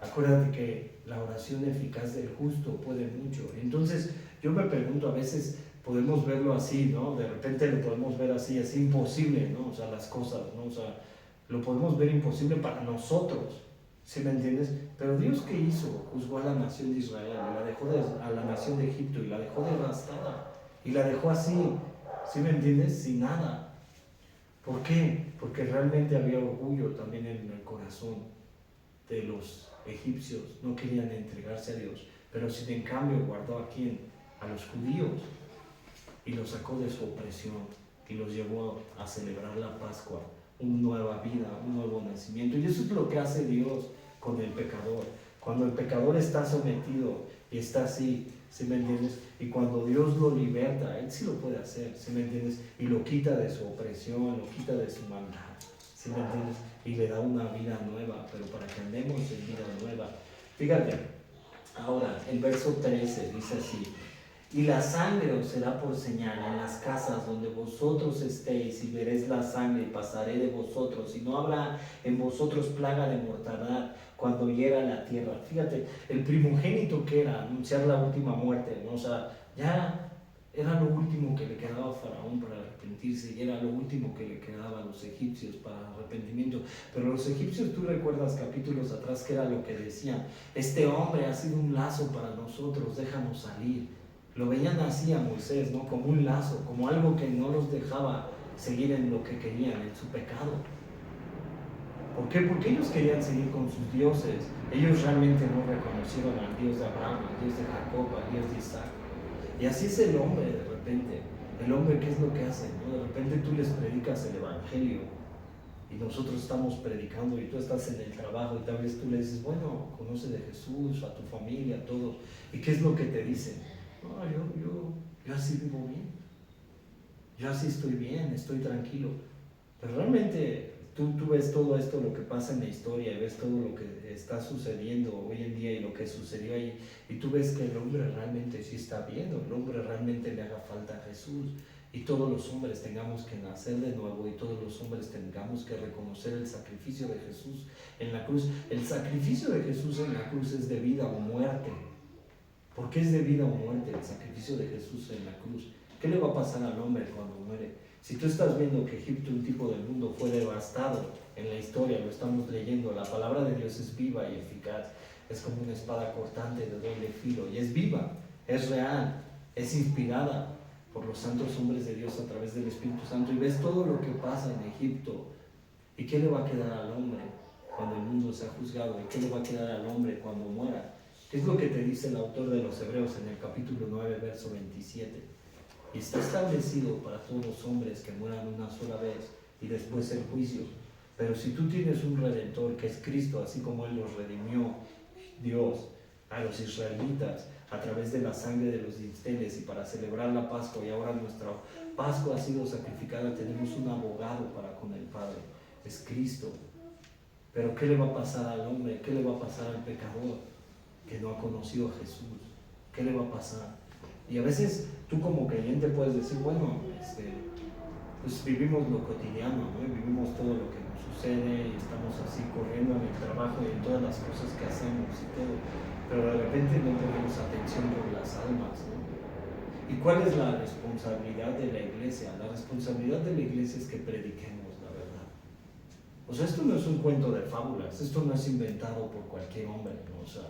acuérdate que la oración eficaz del justo puede mucho. Entonces yo me pregunto a veces, podemos verlo así, ¿no? De repente lo podemos ver así, es imposible, ¿no? O sea, las cosas, ¿no? O sea, lo podemos ver imposible para nosotros, ¿sí me entiendes? Pero Dios, ¿qué hizo? Juzgó a la nación de Israel, y la dejó a la nación de Egipto, y la dejó devastada, y la dejó así, ¿sí me entiendes? Sin nada. ¿Por qué? Porque realmente había orgullo también en el corazón de los egipcios, no querían entregarse a Dios, pero sin en cambio guardó a quién, a los judíos, y los sacó de su opresión y los llevó a celebrar la Pascua, una nueva vida, un nuevo nacimiento. Y eso es lo que hace Dios con el pecador. Cuando el pecador está sometido y está así, ¿sí me entiendes? Y cuando Dios lo liberta, Él sí lo puede hacer, ¿sí me entiendes? Y lo quita de su opresión, lo quita de su maldad, ¿sí me entiendes? Y le da una vida nueva, pero para que andemos en vida nueva. Fíjate, ahora el verso 13 dice así: y la sangre os será por señal en las casas donde vosotros estéis, y veréis la sangre y pasaré de vosotros, y no habrá en vosotros plaga de mortandad cuando hiera la tierra. Fíjate, el primogénito que era anunciar la última muerte, ¿no? O sea, ya era lo último que le quedaba a Faraón para arrepentirse, y era lo último que le quedaba a los egipcios para arrepentimiento. Pero los egipcios, tú recuerdas capítulos atrás que era lo que decían: este hombre ha sido un lazo para nosotros, déjanos salir. Lo veían así a Moisés, ¿no? Como un lazo, como algo que no los dejaba seguir en lo que querían, en su pecado. ¿Por qué? Porque ellos querían seguir con sus dioses. Ellos realmente no reconocieron al Dios de Abraham, al Dios de Jacob, al Dios de Isaac. Y así es el hombre de repente. El hombre, ¿qué es lo que hace? ¿No? De repente tú les predicas el evangelio y nosotros estamos predicando, y tú estás en el trabajo y tal vez tú le dices: bueno, conoce de Jesús, a tu familia, a todos. ¿Y qué es lo que te dicen? No, yo así vivo bien, yo así estoy bien, estoy tranquilo. Pero realmente tú ves todo esto, lo que pasa en la historia, y ves todo lo que está sucediendo hoy en día y lo que sucedió ahí, y tú ves que el hombre realmente sí está bien, el hombre realmente le haga falta a Jesús, y todos los hombres tengamos que nacer de nuevo, y todos los hombres tengamos que reconocer el sacrificio de Jesús en la cruz. El sacrificio de Jesús en la cruz es de vida o muerte. ¿Por qué es de vida o muerte el sacrificio de Jesús en la cruz? ¿Qué le va a pasar al hombre cuando muere? Si tú estás viendo que Egipto, un tipo del mundo, fue devastado en la historia, lo estamos leyendo, la palabra de Dios es viva y eficaz, es como una espada cortante de doble filo, y es viva, es real, es inspirada por los santos hombres de Dios a través del Espíritu Santo, y ves todo lo que pasa en Egipto. ¿Y qué le va a quedar al hombre cuando el mundo sea juzgado? ¿Y qué le va a quedar al hombre cuando muera? ¿Qué es lo que te dice el autor de los Hebreos en el capítulo 9, verso 27? Y está establecido para todos los hombres que mueran una sola vez y después el juicio. Pero si tú tienes un Redentor que es Cristo, así como Él los redimió, Dios, a los israelitas a través de la sangre de los dinteles, y para celebrar la Pascua, y ahora nuestra Pascua ha sido sacrificada, tenemos un abogado para con el Padre, es Cristo. Pero ¿qué le va a pasar al hombre? ¿Qué le va a pasar al pecador que no ha conocido a Jesús? ¿Qué le va a pasar? Y a veces tú como creyente puedes decir: bueno, pues vivimos lo cotidiano, ¿no? Vivimos todo lo que nos sucede, y estamos así corriendo en el trabajo y en todas las cosas que hacemos y todo, pero de repente no ponemos atención por las almas, ¿no? ¿Y cuál es la responsabilidad de la iglesia? La responsabilidad de la iglesia es que prediquemos la verdad. O sea, esto no es un cuento de fábulas, esto no es inventado por cualquier hombre, ¿no? O sea,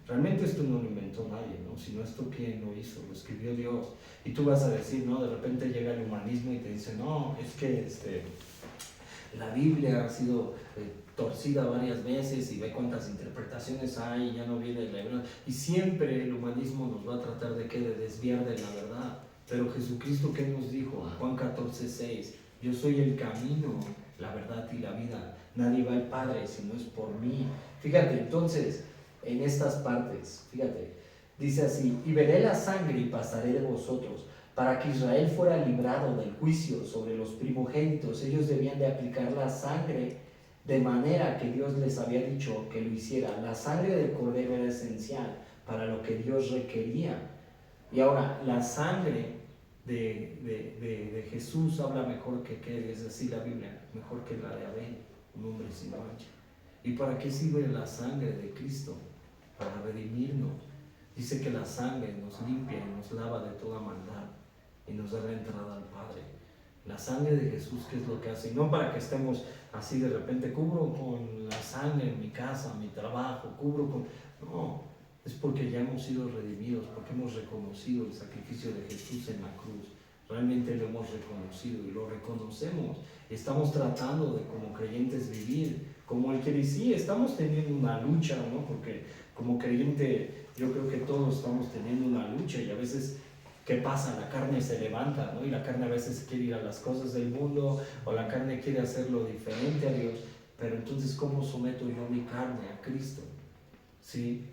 realmente esto no lo inventó nadie, ¿no? Sino esto, ¿quién lo hizo? Lo escribió Dios. Y tú vas a decir, ¿no? De repente llega el humanismo y te dice: no, es que la Biblia ha sido torcida varias veces, y ve cuántas interpretaciones hay, y ya no viene de la verdad. Y siempre el humanismo nos va a tratar de desviar de la verdad. Pero Jesucristo, ¿qué nos dijo? Juan 14:6: yo soy el camino, la verdad y la vida. Nadie va al Padre si no es por mí. Fíjate, entonces, en estas partes, fíjate, dice así: y veré la sangre y pasaré de vosotros, para que Israel fuera librado del juicio sobre los primogénitos. Ellos debían de aplicar la sangre de manera que Dios les había dicho que lo hiciera. La sangre del cordero era esencial para lo que Dios requería. Y ahora, la sangre de Jesús habla mejor que es decir, la Biblia, mejor que la de Abel, un hombre sin mancha. ¿Y para qué sirve la sangre de Cristo? Para redimirnos. Dice que la sangre nos limpia y nos lava de toda maldad. y nos da la entrada al Padre. La sangre de Jesús, ¿qué es lo que hace? Y no para que estemos así de repente, cubro con la sangre en mi casa, mi trabajo, cubro con... No, es porque ya hemos sido redimidos, porque hemos reconocido el sacrificio de Jesús en la cruz. Realmente lo hemos reconocido y lo reconocemos. Estamos tratando de, como creyentes, vivir como el que dice, estamos teniendo una lucha, ¿no? Porque como creyente yo creo que todos estamos teniendo una lucha y a veces, ¿qué pasa? La carne se levanta, ¿no? Y la carne a veces quiere ir a las cosas del mundo, o la carne quiere hacerlo diferente a Dios. Pero entonces, ¿cómo someto yo mi carne a Cristo? ¿Sí?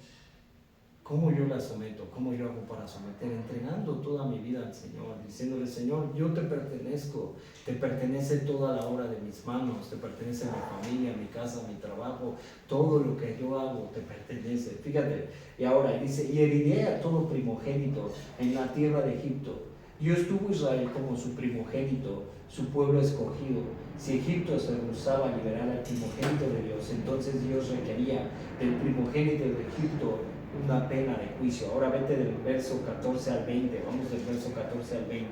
¿Cómo yo la someto? ¿Cómo yo hago para someter? Entregando toda mi vida al Señor, diciéndole, Señor, yo te pertenezco, te pertenece toda la obra de mis manos, te pertenece mi familia, mi casa, mi trabajo, todo lo que yo hago te pertenece. Fíjate, y ahora dice, y heriré a todo primogénito en la tierra de Egipto. Dios tuvo a Israel como su primogénito, su pueblo escogido. Si Egipto se rehusaba a liberar al primogénito de Dios, entonces Dios requería del primogénito de Egipto una pena de juicio. Ahora vete del verso 14 al 20, vamos del verso 14 al 20.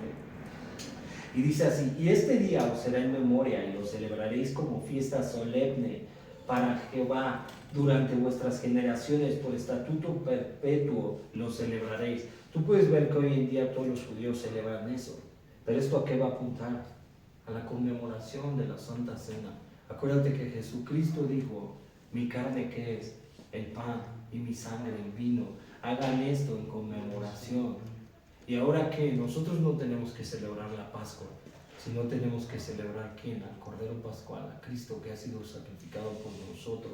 Y dice así, y este día os será en memoria y lo celebraréis como fiesta solemne para Jehová durante vuestras generaciones, por estatuto perpetuo lo celebraréis. Tú puedes ver que hoy en día todos los judíos celebran eso, pero ¿esto a qué va a apuntar? A la conmemoración de la Santa Cena. Acuérdate que Jesucristo dijo, mi carne ¿qué es? El pan, y mi sangre el vino. Hagan esto en conmemoración. Y ahora que nosotros no tenemos que celebrar la Pascua, sino tenemos que celebrar ¿quién? Al Cordero Pascual, a Cristo que ha sido sacrificado por nosotros.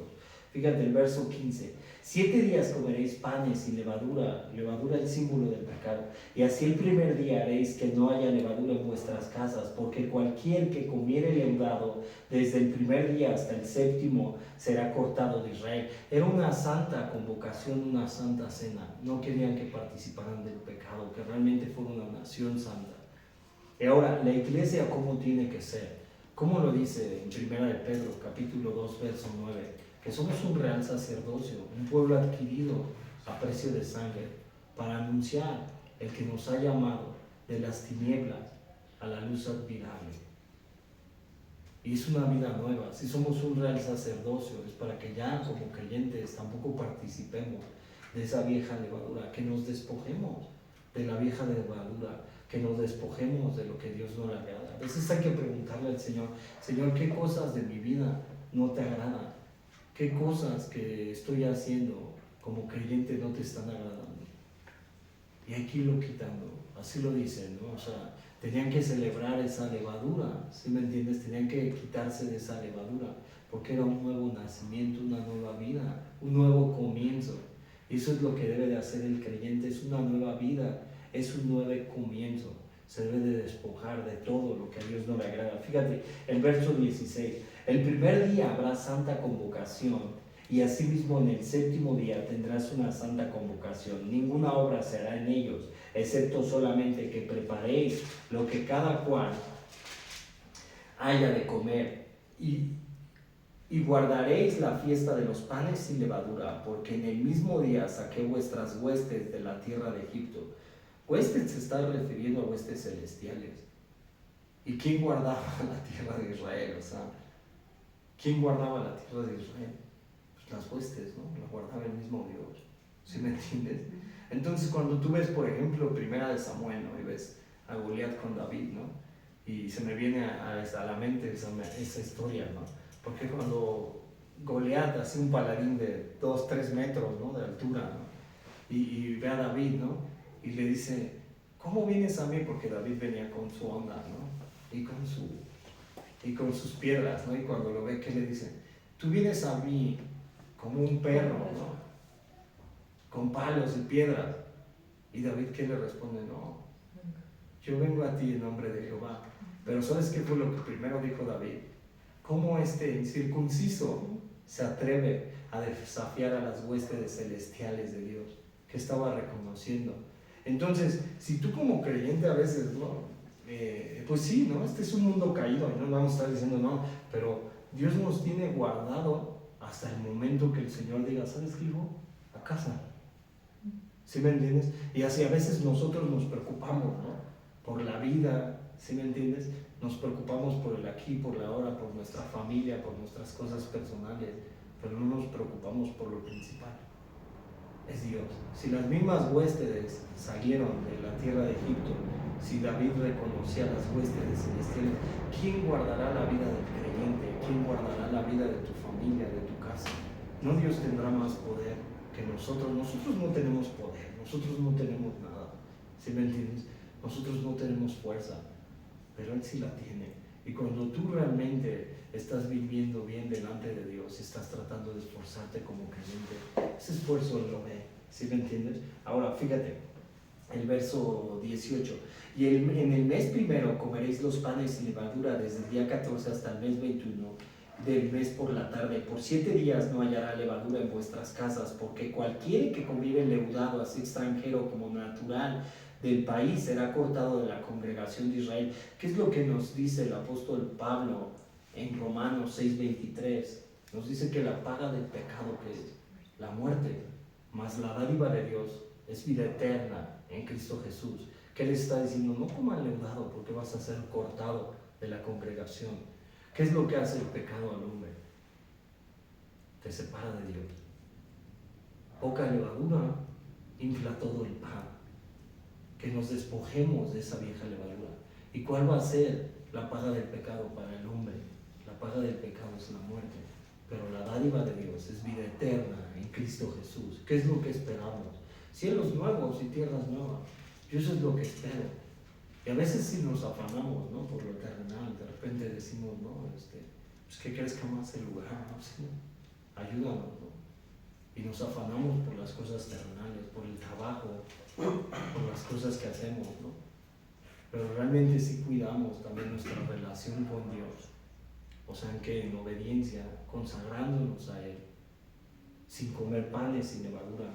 Fíjate el verso 15. 7 días comeréis panes sin levadura, levadura el símbolo del pecado, y así el primer día haréis que no haya levadura en vuestras casas, porque cualquier que comiere leudado desde el primer día hasta el séptimo será cortado de Israel. Era una santa convocación, una santa cena. No querían que participaran del pecado, que realmente fuera una nación santa. Y ahora, la iglesia, ¿cómo tiene que ser? ¿Cómo lo dice en 1 de Pedro, capítulo 2, verso 9? Que somos un real sacerdocio, un pueblo adquirido a precio de sangre, para anunciar el que nos ha llamado de las tinieblas a la luz admirable. Y es una vida nueva. Si somos un real sacerdocio, es para que ya como creyentes tampoco participemos de esa vieja levadura, que nos despojemos de la vieja levadura, que nos despojemos de lo que Dios no le agrada. A veces hay que preguntarle al Señor, Señor, ¿qué cosas de mi vida no te agradan? ¿Qué cosas que estoy haciendo como creyente no te están agradando? Y hay que irlo quitando. Así lo dicen, ¿no? O sea, tenían que celebrar esa levadura, ¿sí me entiendes? Tenían que quitarse de esa levadura, porque era un nuevo nacimiento, una nueva vida, un nuevo comienzo. Y eso es lo que debe de hacer el creyente, es una nueva vida, es un nuevo comienzo. Se debe de despojar de todo lo que a Dios no le agrada. Fíjate, el verso 16. El primer día habrá santa convocación, y asimismo en el séptimo día tendrás una santa convocación. Ninguna obra se hará en ellos, excepto solamente que preparéis lo que cada cual haya de comer. Y guardaréis la fiesta de los panes sin levadura, porque en el mismo día saqué vuestras huestes de la tierra de Egipto. Huestes se está refiriendo a huestes celestiales. ¿Y quién guardaba la tierra de Israel? O sea, ¿quién guardaba la tierra de Israel? Pues las huestes, ¿no? La guardaba el mismo Dios. ¿Sí me entiendes? Entonces, cuando tú ves, por ejemplo, Primera de Samuel, ¿no? Y ves a Goliat con David, ¿no? Y se me viene a la mente esa historia, ¿no? Porque cuando Goliat hace un paladín de 2-3 metros, ¿no? De altura, ¿no? Y ve a David, ¿no? Y le dice, ¿cómo vienes a mí? Porque David venía con su onda, ¿no? Y con sus piedras, ¿no? Y cuando lo ve, ¿qué le dice? Tú vienes a mí como un perro, ¿no? Con palos y piedras. Y David, ¿qué le responde? No, yo vengo a ti en nombre de Jehová. Pero ¿sabes qué fue lo que primero dijo David? ¿Cómo este incircunciso se atreve a desafiar a las huestes celestiales de Dios? Que estaba reconociendo. Entonces, si tú como creyente a veces, ¿no? Pues sí, ¿no? Este es un mundo caído y no vamos a estar diciendo no, pero Dios nos tiene guardado hasta el momento que el Señor diga, ¿sabes qué, hijo? A casa. ¿Sí me entiendes? Y así a veces nosotros nos preocupamos, ¿no? Por la vida vida, ¿sí me entiendes? Nos preocupamos por el aquí, por la ahora, por nuestra familia, por nuestras cosas personales, pero no nos preocupamos por lo principal. Es Dios. Si las mismas huéspedes salieron de la tierra de Egipto, si David reconocía las huéspedes celestiales, ¿quién guardará la vida del creyente? ¿Quién guardará la vida de tu familia, de tu casa? No, Dios tendrá más poder que nosotros. Nosotros no tenemos poder, nosotros no tenemos nada, ¿sí me entiendes? Nosotros no tenemos fuerza, pero Él sí la tiene. Y cuando tú realmente estás viviendo bien delante de Dios, estás tratando de esforzarte como creyente, ese esfuerzo Él lo ve, ¿sí me entiendes? Ahora, fíjate, el verso 18, y en el mes primero comeréis los panes sin levadura desde el día 14 hasta el mes 21 del mes por la tarde. Por 7 días no hallará levadura en vuestras casas, porque cualquiera que comiere leudado, así extranjero como natural del país, será cortado de la congregación de Israel. ¿Qué es lo que nos dice el apóstol Pablo en Romanos 6:23? Nos dice que la paga del pecado, que es la muerte, mas la dádiva de Dios es vida eterna en Cristo Jesús. ¿Qué le está diciendo? No coman leudado porque vas a ser cortado de la congregación. ¿Qué es lo que hace el pecado al hombre? Te separa de Dios. Poca levadura infla todo el pan. Que nos despojemos de esa vieja levadura. ¿Y cuál va a ser la paga del pecado para el hombre? La paga del pecado es la muerte, pero la dádiva de Dios es vida eterna en Cristo Jesús. ¿Qué es lo que esperamos? Cielos nuevos y tierras nuevas. Yo eso es lo que espero. Y a veces sí nos afanamos, ¿no?, por lo terrenal. De repente decimos, no, pues que crezca más el lugar, ¿no? Sí, ayúdanos, ¿no? Y nos afanamos por las cosas terrenales, por el trabajo, por las cosas que hacemos, ¿no? Pero realmente sí cuidamos también nuestra relación con Dios. O sea, en obediencia, consagrándonos a Él, sin comer panes, sin levadura.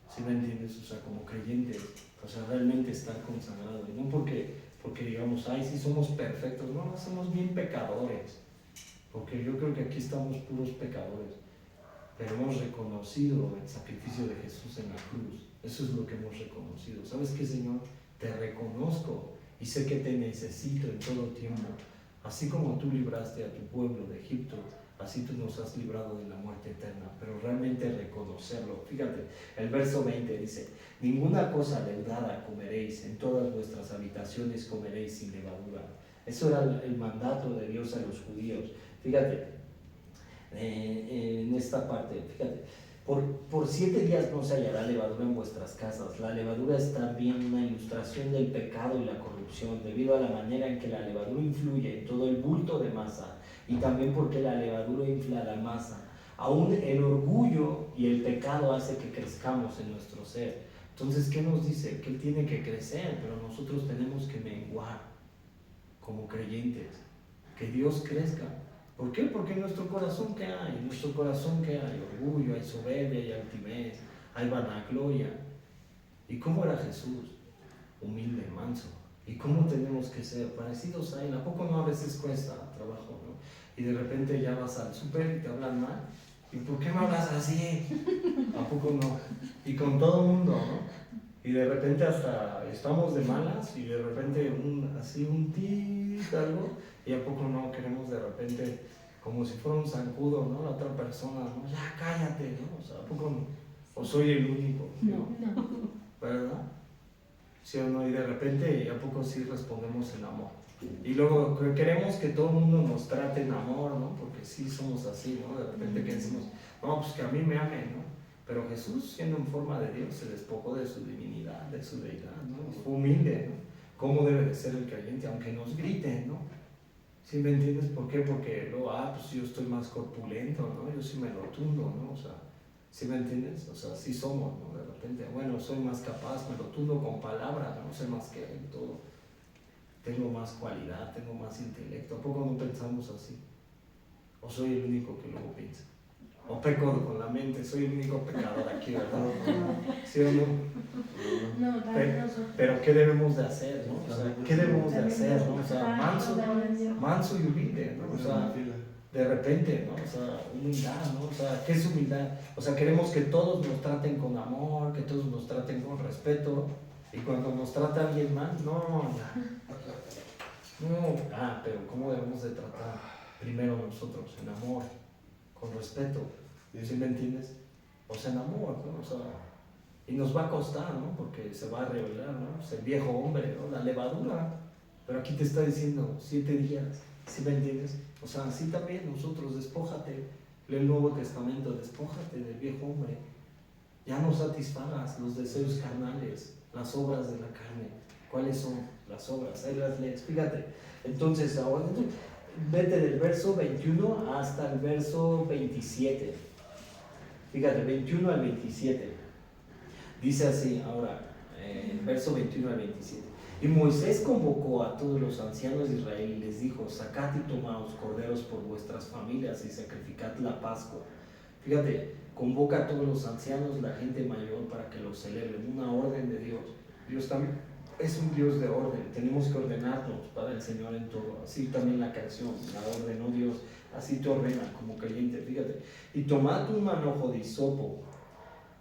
¿Sí me entiendes? O sea, como creyentes, o sea, realmente estar consagrado. Y no porque digamos, ay, sí somos perfectos, no, somos bien pecadores. Porque yo creo que aquí estamos puros pecadores. Pero hemos reconocido el sacrificio de Jesús en la cruz. Eso es lo que hemos reconocido. ¿Sabes qué, Señor? Te reconozco y sé que te necesito en todo tiempo. Así como tú libraste a tu pueblo de Egipto, así tú nos has librado de la muerte eterna. Pero realmente reconocerlo. Fíjate, el verso 20 dice: ninguna cosa leudada comeréis, en todas vuestras habitaciones comeréis sin levadura. Eso era el mandato de Dios a los judíos. Fíjate, en esta parte, fíjate, por 7 días no se hallará levadura en vuestras casas. La levadura es también una ilustración del pecado y la corrupción, debido a la manera en que la levadura influye en todo el bulto de masa, y también porque la levadura infla la masa. Aún el orgullo y el pecado hace que crezcamos en nuestro ser. Entonces, ¿qué nos dice? Que Él tiene que crecer, pero nosotros tenemos que menguar como creyentes, que Dios crezca. ¿Por qué? Porque en nuestro corazón, ¿qué hay? En nuestro corazón, ¿qué hay? Orgullo, hay soberbia, hay altivez, hay vanagloria. ¿Y cómo era Jesús? Humilde, manso. ¿Y cómo tenemos que ser? Parecidos a Él. ¿A poco no a veces cuesta trabajo, no? Y de repente ya vas al súper y te hablan mal. ¿Y por qué me hablas así? ¿A poco no? Y con todo el mundo, ¿no? Y de repente hasta estamos de malas y de repente un tit, algo, y a poco no queremos de repente, como si fuera un zancudo, ¿no? La otra persona, ¿no? Ya cállate, ¿no? O sea, ¿a poco no? ¿O soy el único? No. ¿Verdad? ¿Sí o no? Y de repente, ¿a poco sí respondemos en amor? Y luego queremos que todo el mundo nos trate en amor, ¿no? Porque sí somos así, ¿no? De repente que decimos, no, pues que a mí me amen, ¿no? Pero Jesús, siendo en forma de Dios, se despojó de su divinidad, de su deidad, ¿no? Fue humilde, ¿no? ¿Cómo debe de ser el creyente? Aunque nos griten, ¿no? ¿Sí me entiendes? ¿Por qué? Porque luego, pues yo estoy más corpulento, ¿no? Yo sí me lo tundo, ¿no? O sea, ¿sí me entiendes? O sea, sí somos, ¿no? De repente, bueno, soy más capaz, me lo tundo con palabras, ¿no? Sé más que él, todo. Tengo más cualidad, tengo más intelecto. ¿A poco no pensamos así? ¿O soy el único que luego piensa? ¿O peco con la mente? Soy el único pecador aquí, ¿verdad? ¿Sí o no? No, pero ¿qué debemos de hacer, no? O sea, ¿qué debemos de hacer, no? O sea, manso y humilde, ¿no? O sea, de repente, ¿no? O sea, humildad, ¿no? O sea, ¿qué es humildad? O sea, queremos que todos nos traten con amor, que todos nos traten con respeto, Y cuando nos trata bien mal, no, pero ¿cómo debemos de tratar? Primero nosotros, en amor, con respeto, ¿sí me entiendes? O sea, en amor, ¿no? O sea, y nos va a costar, ¿no? Porque se va a revelar, ¿no? Es el viejo hombre, ¿no? La levadura. Pero aquí te está diciendo 7 días, ¿sí me entiendes? O sea, así también nosotros, despójate, lee el Nuevo Testamento, despójate del viejo hombre. Ya no satisfagas los deseos carnales, las obras de la carne. ¿Cuáles son las obras? Ahí las lees, fíjate. Entonces, ahora vete del verso 21 hasta el verso 27. Fíjate, 21 al 27. Dice así, ahora, verso 21 al 27. Y Moisés convocó a todos los ancianos de Israel y les dijo: sacad y tomaos corderos por vuestras familias y sacrificad la Pascua. Fíjate, convoca a todos los ancianos, la gente mayor, para que lo celebren. Una orden de Dios. Dios también es un Dios de orden. Tenemos que ordenarnos para el Señor en todo. Así también la canción, la ordenó Dios. Así te ordena como creyente, fíjate. Y tomad un manojo de hisopo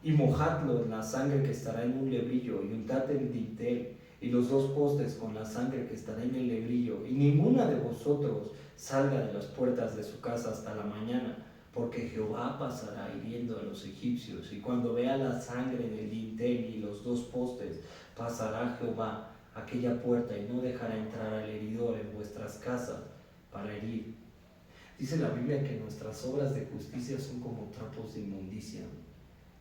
y mojadlo en la sangre que estará en un lebrillo, y untad el dintel y los 2 postes con la sangre que estará en el lebrillo, y ninguna de vosotros salga de las puertas de su casa hasta la mañana, porque Jehová pasará hiriendo a los egipcios, y cuando vea la sangre en el dintel y los 2 postes, pasará Jehová aquella puerta y no dejará entrar al heridor en vuestras casas para herir. Dice la Biblia que nuestras obras de justicia son como trapos de inmundicia,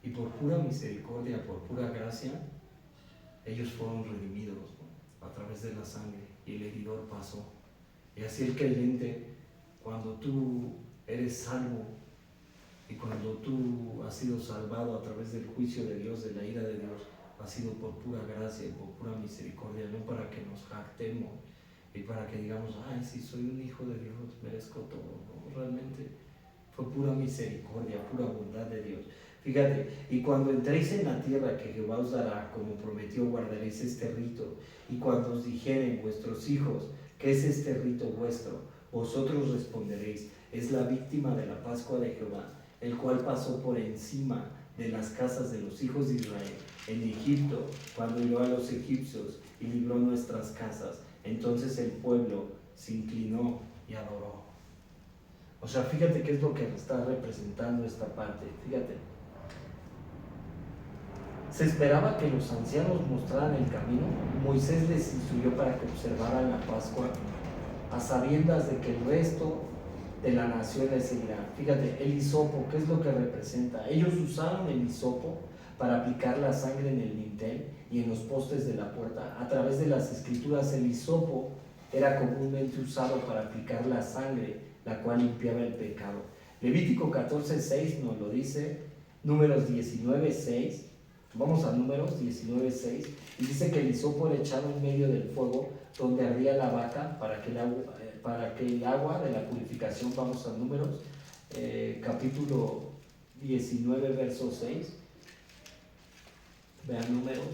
y por pura misericordia, por pura gracia, ellos fueron redimidos, ¿no? A través de la sangre, y el heridor pasó. Y así el creyente, cuando tú eres salvo y cuando tú has sido salvado a través del juicio de Dios, de la ira de Dios, ha sido por pura gracia y por pura misericordia, no para que nos jactemos y para que digamos: ay, sí, soy un hijo de Dios, merezco todo. No, realmente fue pura misericordia, pura bondad de Dios. Fíjate, y cuando entréis en la tierra que Jehová os dará, como prometió, guardaréis este rito. Y cuando os dijeren vuestros hijos: ¿qué es este rito vuestro?, vosotros responderéis: es la víctima de la Pascua de Jehová, el cual pasó por encima de las casas de los hijos de Israel en Egipto, cuando hirió a los egipcios y libró nuestras casas. Entonces el pueblo se inclinó y adoró. O sea, fíjate qué es lo que está representando esta parte. Fíjate, se esperaba que los ancianos mostraran el camino. Moisés les instruyó para que observaran la Pascua, a sabiendas de que el resto de la nación les seguirá. Fíjate, el hisopo, ¿qué es lo que representa? Ellos usaron el hisopo para aplicar la sangre en el dintel y en los postes de la puerta. A través de las escrituras, el hisopo era comúnmente usado para aplicar la sangre, la cual limpiaba el pecado. Levítico 14:6 nos lo dice, Números 19:6. Vamos a Números 19:6, y dice que el hisopo era echado en medio del fuego donde ardía la vaca para que el agua de la purificación. Vamos a Números, capítulo 19, verso 6. Vean Números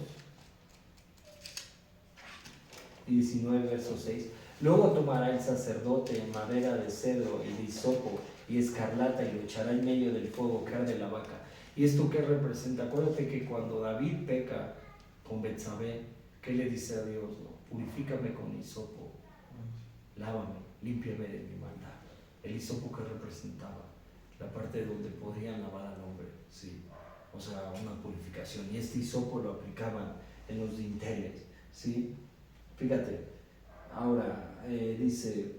19, verso 6. Luego tomará el sacerdote madera de cedro y de hisopo y escarlata y lo echará en medio del fuego que arde la vaca. ¿Y esto qué representa? Acuérdate que cuando David peca con Betsabé, ¿qué le dice a Dios? No, purifícame con hisopo, lávame, límpiame de mi maldad. El hisopo que representaba la parte donde podían lavar al hombre, sí, o sea, una purificación. Y este hisopo lo aplicaban en los dinteles, sí. Fíjate, ahora dice,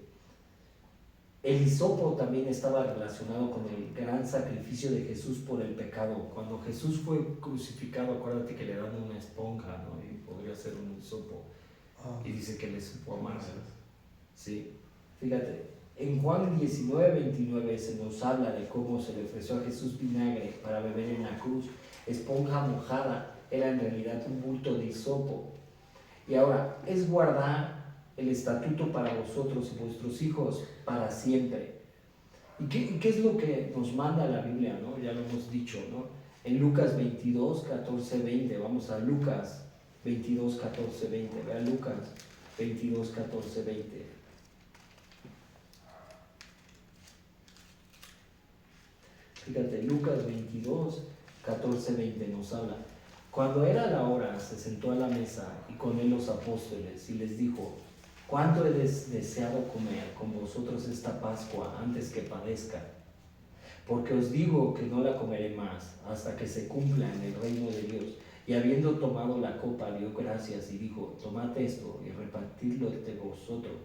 el hisopo también estaba relacionado con el gran sacrificio de Jesús por el pecado. Cuando Jesús fue crucificado, acuérdate que le dan una esponja, ¿no? Y podría ser un hisopo. Y dice que le supo amarse. Sí, fíjate, en Juan 19:29 se nos habla de cómo se le ofreció a Jesús vinagre para beber en la cruz. Esponja mojada era en realidad un bulto de hisopo. Y ahora, es guardar el estatuto para vosotros y vuestros hijos para siempre. ¿Y qué es lo que nos manda la Biblia, ¿no? Ya lo hemos dicho, ¿no? En Lucas 22, 14, 20. Vamos a Lucas 22, 14, 20. Vean Lucas 22, 14, 20. Fíjate, Lucas 22, 14, 20 nos habla. Cuando era la hora, se sentó a la mesa y con él los apóstoles y les dijo: ¿Cuánto he deseado comer con vosotros esta Pascua antes que padezca? Porque os digo que no la comeré más hasta que se cumpla en el reino de Dios. Y habiendo tomado la copa, dio gracias y dijo: Tomad esto y repartidlo entre vosotros,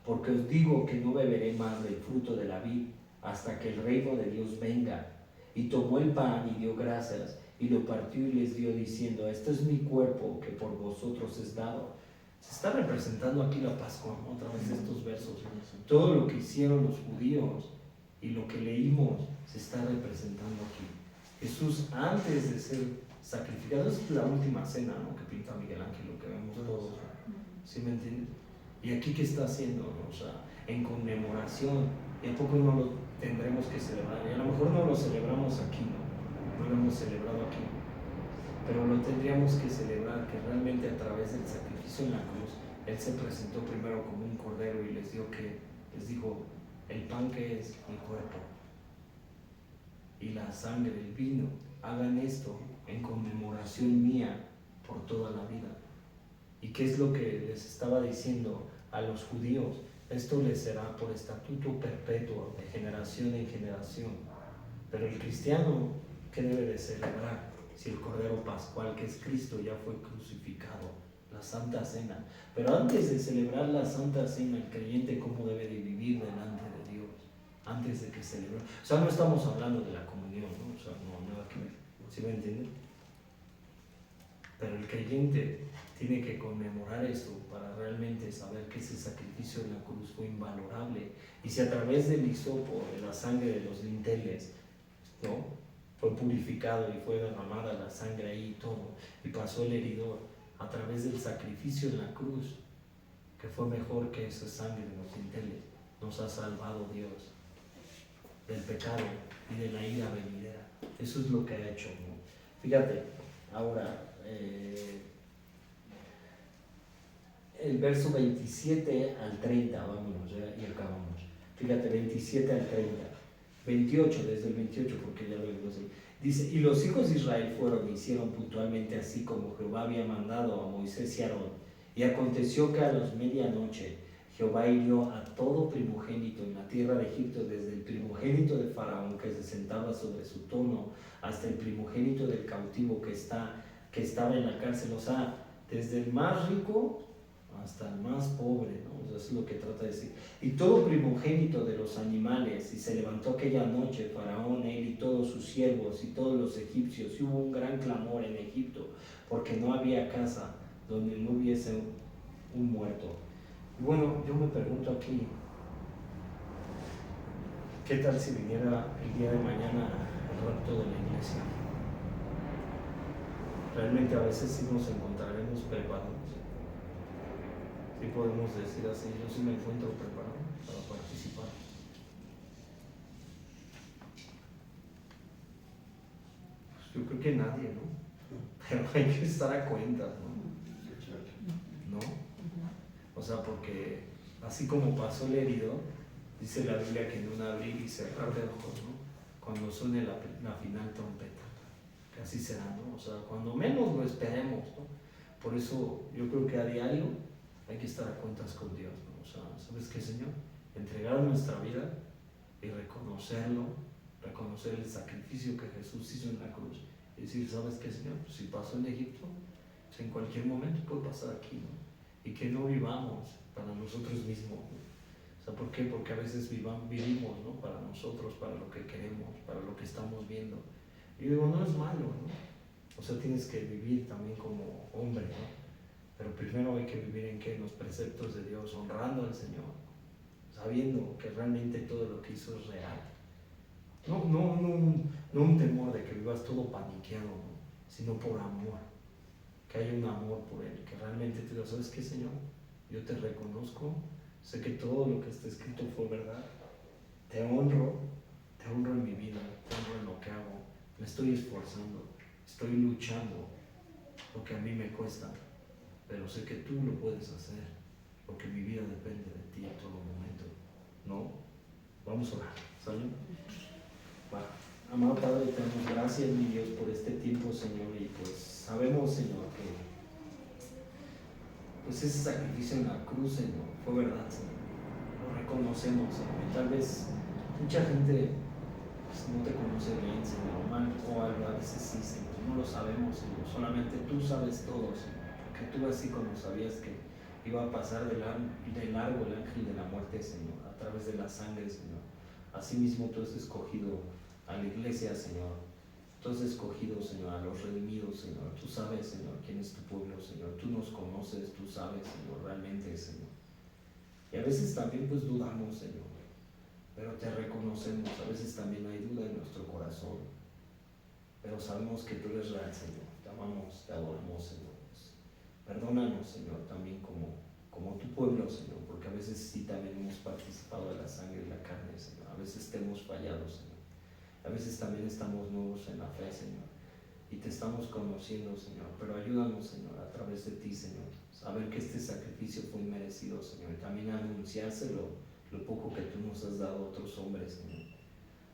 porque os digo que no beberé más del fruto de la vid hasta que el reino de Dios venga. Y tomó el pan y dio gracias y lo partió y les dio diciendo: Esto es mi cuerpo que por vosotros es dado. Se está representando aquí la Pascua, ¿no? A través de estos versos. Todo lo que hicieron los judíos y lo que leímos se está representando aquí. Jesús, antes de ser sacrificado, es la última cena, ¿no?, que pinta Miguel Ángel, lo que vemos todos, ¿sí me entiendes? Y aquí, ¿qué está haciendo, no? O sea, en conmemoración, ¿y a poco no lo tendremos que celebrar? Y a lo mejor no lo celebramos aquí, no lo hemos celebrado aquí, pero lo tendríamos que celebrar, que realmente a través del sacrificio en la cruz, Él se presentó primero como un cordero y les dijo: el pan que es mi cuerpo y la sangre, el vino, hagan esto en conmemoración mía por toda la vida. ¿Y qué es lo que les estaba diciendo a los judíos? Esto les será por estatuto perpetuo, de generación en generación. Pero el cristiano, ¿qué debe de celebrar? Si el Cordero Pascual, que es Cristo, ya fue crucificado, la Santa Cena. Pero antes de celebrar la Santa Cena, el creyente, ¿cómo debe de vivir delante de Dios? Antes de que celebre. O sea, no estamos hablando de la comunión, ¿no? O sea, no, nada que ver. ¿Sí me entienden? Pero el creyente tiene que conmemorar esto para realmente saber que ese sacrificio en la cruz fue invalorable. Y si a través del hisopo, de la sangre de los dinteles, ¿no?, fue purificado y fue derramada la sangre ahí y todo, y pasó el heridor a través del sacrificio en la cruz, que fue mejor que esa sangre de los dinteles, nos ha salvado Dios del pecado y de la ira venidera. Eso es lo que ha hecho, ¿no? Fíjate, ahora el verso 27 al 30, vámonos ya y acabamos. Fíjate, 27 al 30, 28, desde el 28, porque ya lo digo así. Dice: y los hijos de Israel fueron y hicieron puntualmente así como Jehová había mandado a Moisés y Aarón. Y aconteció que a las medianoche Jehová hirió a todo primogénito en la tierra de Egipto, desde el primogénito de Faraón que se sentaba sobre su trono, hasta el primogénito del cautivo que estaba en la cárcel. O sea, desde el más rico hasta el más pobre, ¿no? O sea, eso es lo que trata de decir. Y todo primogénito de los animales, y se levantó aquella noche Faraón, él y todos sus siervos y todos los egipcios, y hubo un gran clamor en Egipto, porque no había casa donde no hubiese un muerto. Y bueno, yo me pregunto aquí, ¿qué tal si viniera el día de mañana el rapto de la iglesia? Realmente a veces sí nos encontraremos preparados. Sí podemos decir así: yo sí me encuentro preparado para participar. Pues yo creo que nadie, ¿no? Pero hay que estar a cuentas, ¿no? ¿No? O sea, porque así como pasó el herido, dice la Biblia que en un abrir y cerrar de ojos, ¿no?, cuando suene la final trompeta, que así será, ¿no? O sea, cuando menos lo esperemos, ¿no? Por eso yo creo que a diario hay que estar a cuentas con Dios, ¿no? O sea, ¿sabes qué, Señor? Entregar nuestra vida y reconocerlo, reconocer el sacrificio que Jesús hizo en la cruz y decir: ¿sabes qué, Señor? Pues si pasó en Egipto, pues en cualquier momento puede pasar aquí, ¿no? Y que no vivamos para nosotros mismos, ¿no? O sea, ¿por qué? Porque a veces vivimos, ¿no?, para nosotros, para lo que queremos, para lo que estamos viendo. Y digo, no es malo, ¿no? O sea, tienes que vivir también como hombre, ¿no? Pero primero hay que vivir en los preceptos de Dios, honrando al Señor, sabiendo que realmente todo lo que hizo es real. No un temor de que vivas todo paniqueado, ¿no?, sino por amor, que hay un amor por Él, que realmente te digo: ¿sabes qué, Señor? Yo te reconozco, sé que todo lo que está escrito fue verdad, te honro en mi vida, te honro en lo que hago, me estoy esforzando, estoy luchando, lo que a mí me cuesta, pero sé que tú lo puedes hacer, porque mi vida depende de ti en todo momento, ¿no? Vamos a orar, ¿sale? Va. Amado Padre, te damos gracias, mi Dios, por este tiempo, Señor, y pues sabemos, Señor, que pues ese sacrificio en la cruz, Señor, fue verdad, Señor. Lo reconocemos, Señor, y tal vez mucha gente pues, no te conoce bien, Señor, mal, o a veces sí, Señor, no lo sabemos, Señor, solamente tú sabes todo, Señor, porque tú así como sabías que iba a pasar de largo el ángel de la muerte, Señor, a través de la sangre, Señor. Asimismo tú has escogido a la iglesia, Señor. Tú has escogido, Señor, a los redimidos, Señor. Tú sabes, Señor, quién es tu pueblo, Señor. Tú nos conoces, tú sabes, Señor, realmente, Señor. Y a veces también pues dudamos, Señor, pero te reconocemos. A veces también hay duda en nuestro corazón, pero sabemos que tú eres real, Señor. Te amamos, te adoramos, Señor. Perdónanos, Señor, también como tu pueblo, Señor, porque a veces sí también hemos participado de la sangre y la carne, Señor. A veces te hemos fallado, Señor. A veces también estamos nuevos en la fe, Señor, y te estamos conociendo, Señor, pero ayúdanos, Señor, a través de ti, Señor, saber que este sacrificio fue inmerecido, Señor, y también anunciárselo lo poco que tú nos has dado a otros hombres, Señor.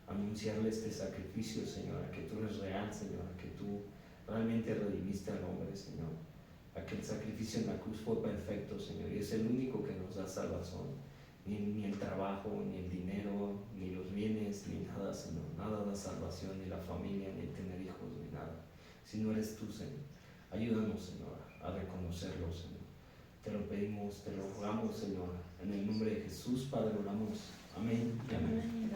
Anunciarle este sacrificio, Señor, a que tú eres real, Señor, a que tú realmente redimiste al hombre, Señor, a que el sacrificio en la cruz fue perfecto, Señor, y es el único que nos da salvación. Ni el trabajo, ni el dinero, ni los bienes, ni nada, Señor. Nada da salvación, ni la familia, ni el tener hijos, ni nada. Si no eres tú, Señor. Ayúdanos, Señor, a reconocerlo, Señor. Te lo pedimos, te lo rogamos, Señor. En el nombre de Jesús, Padre, oramos. Amén y amén.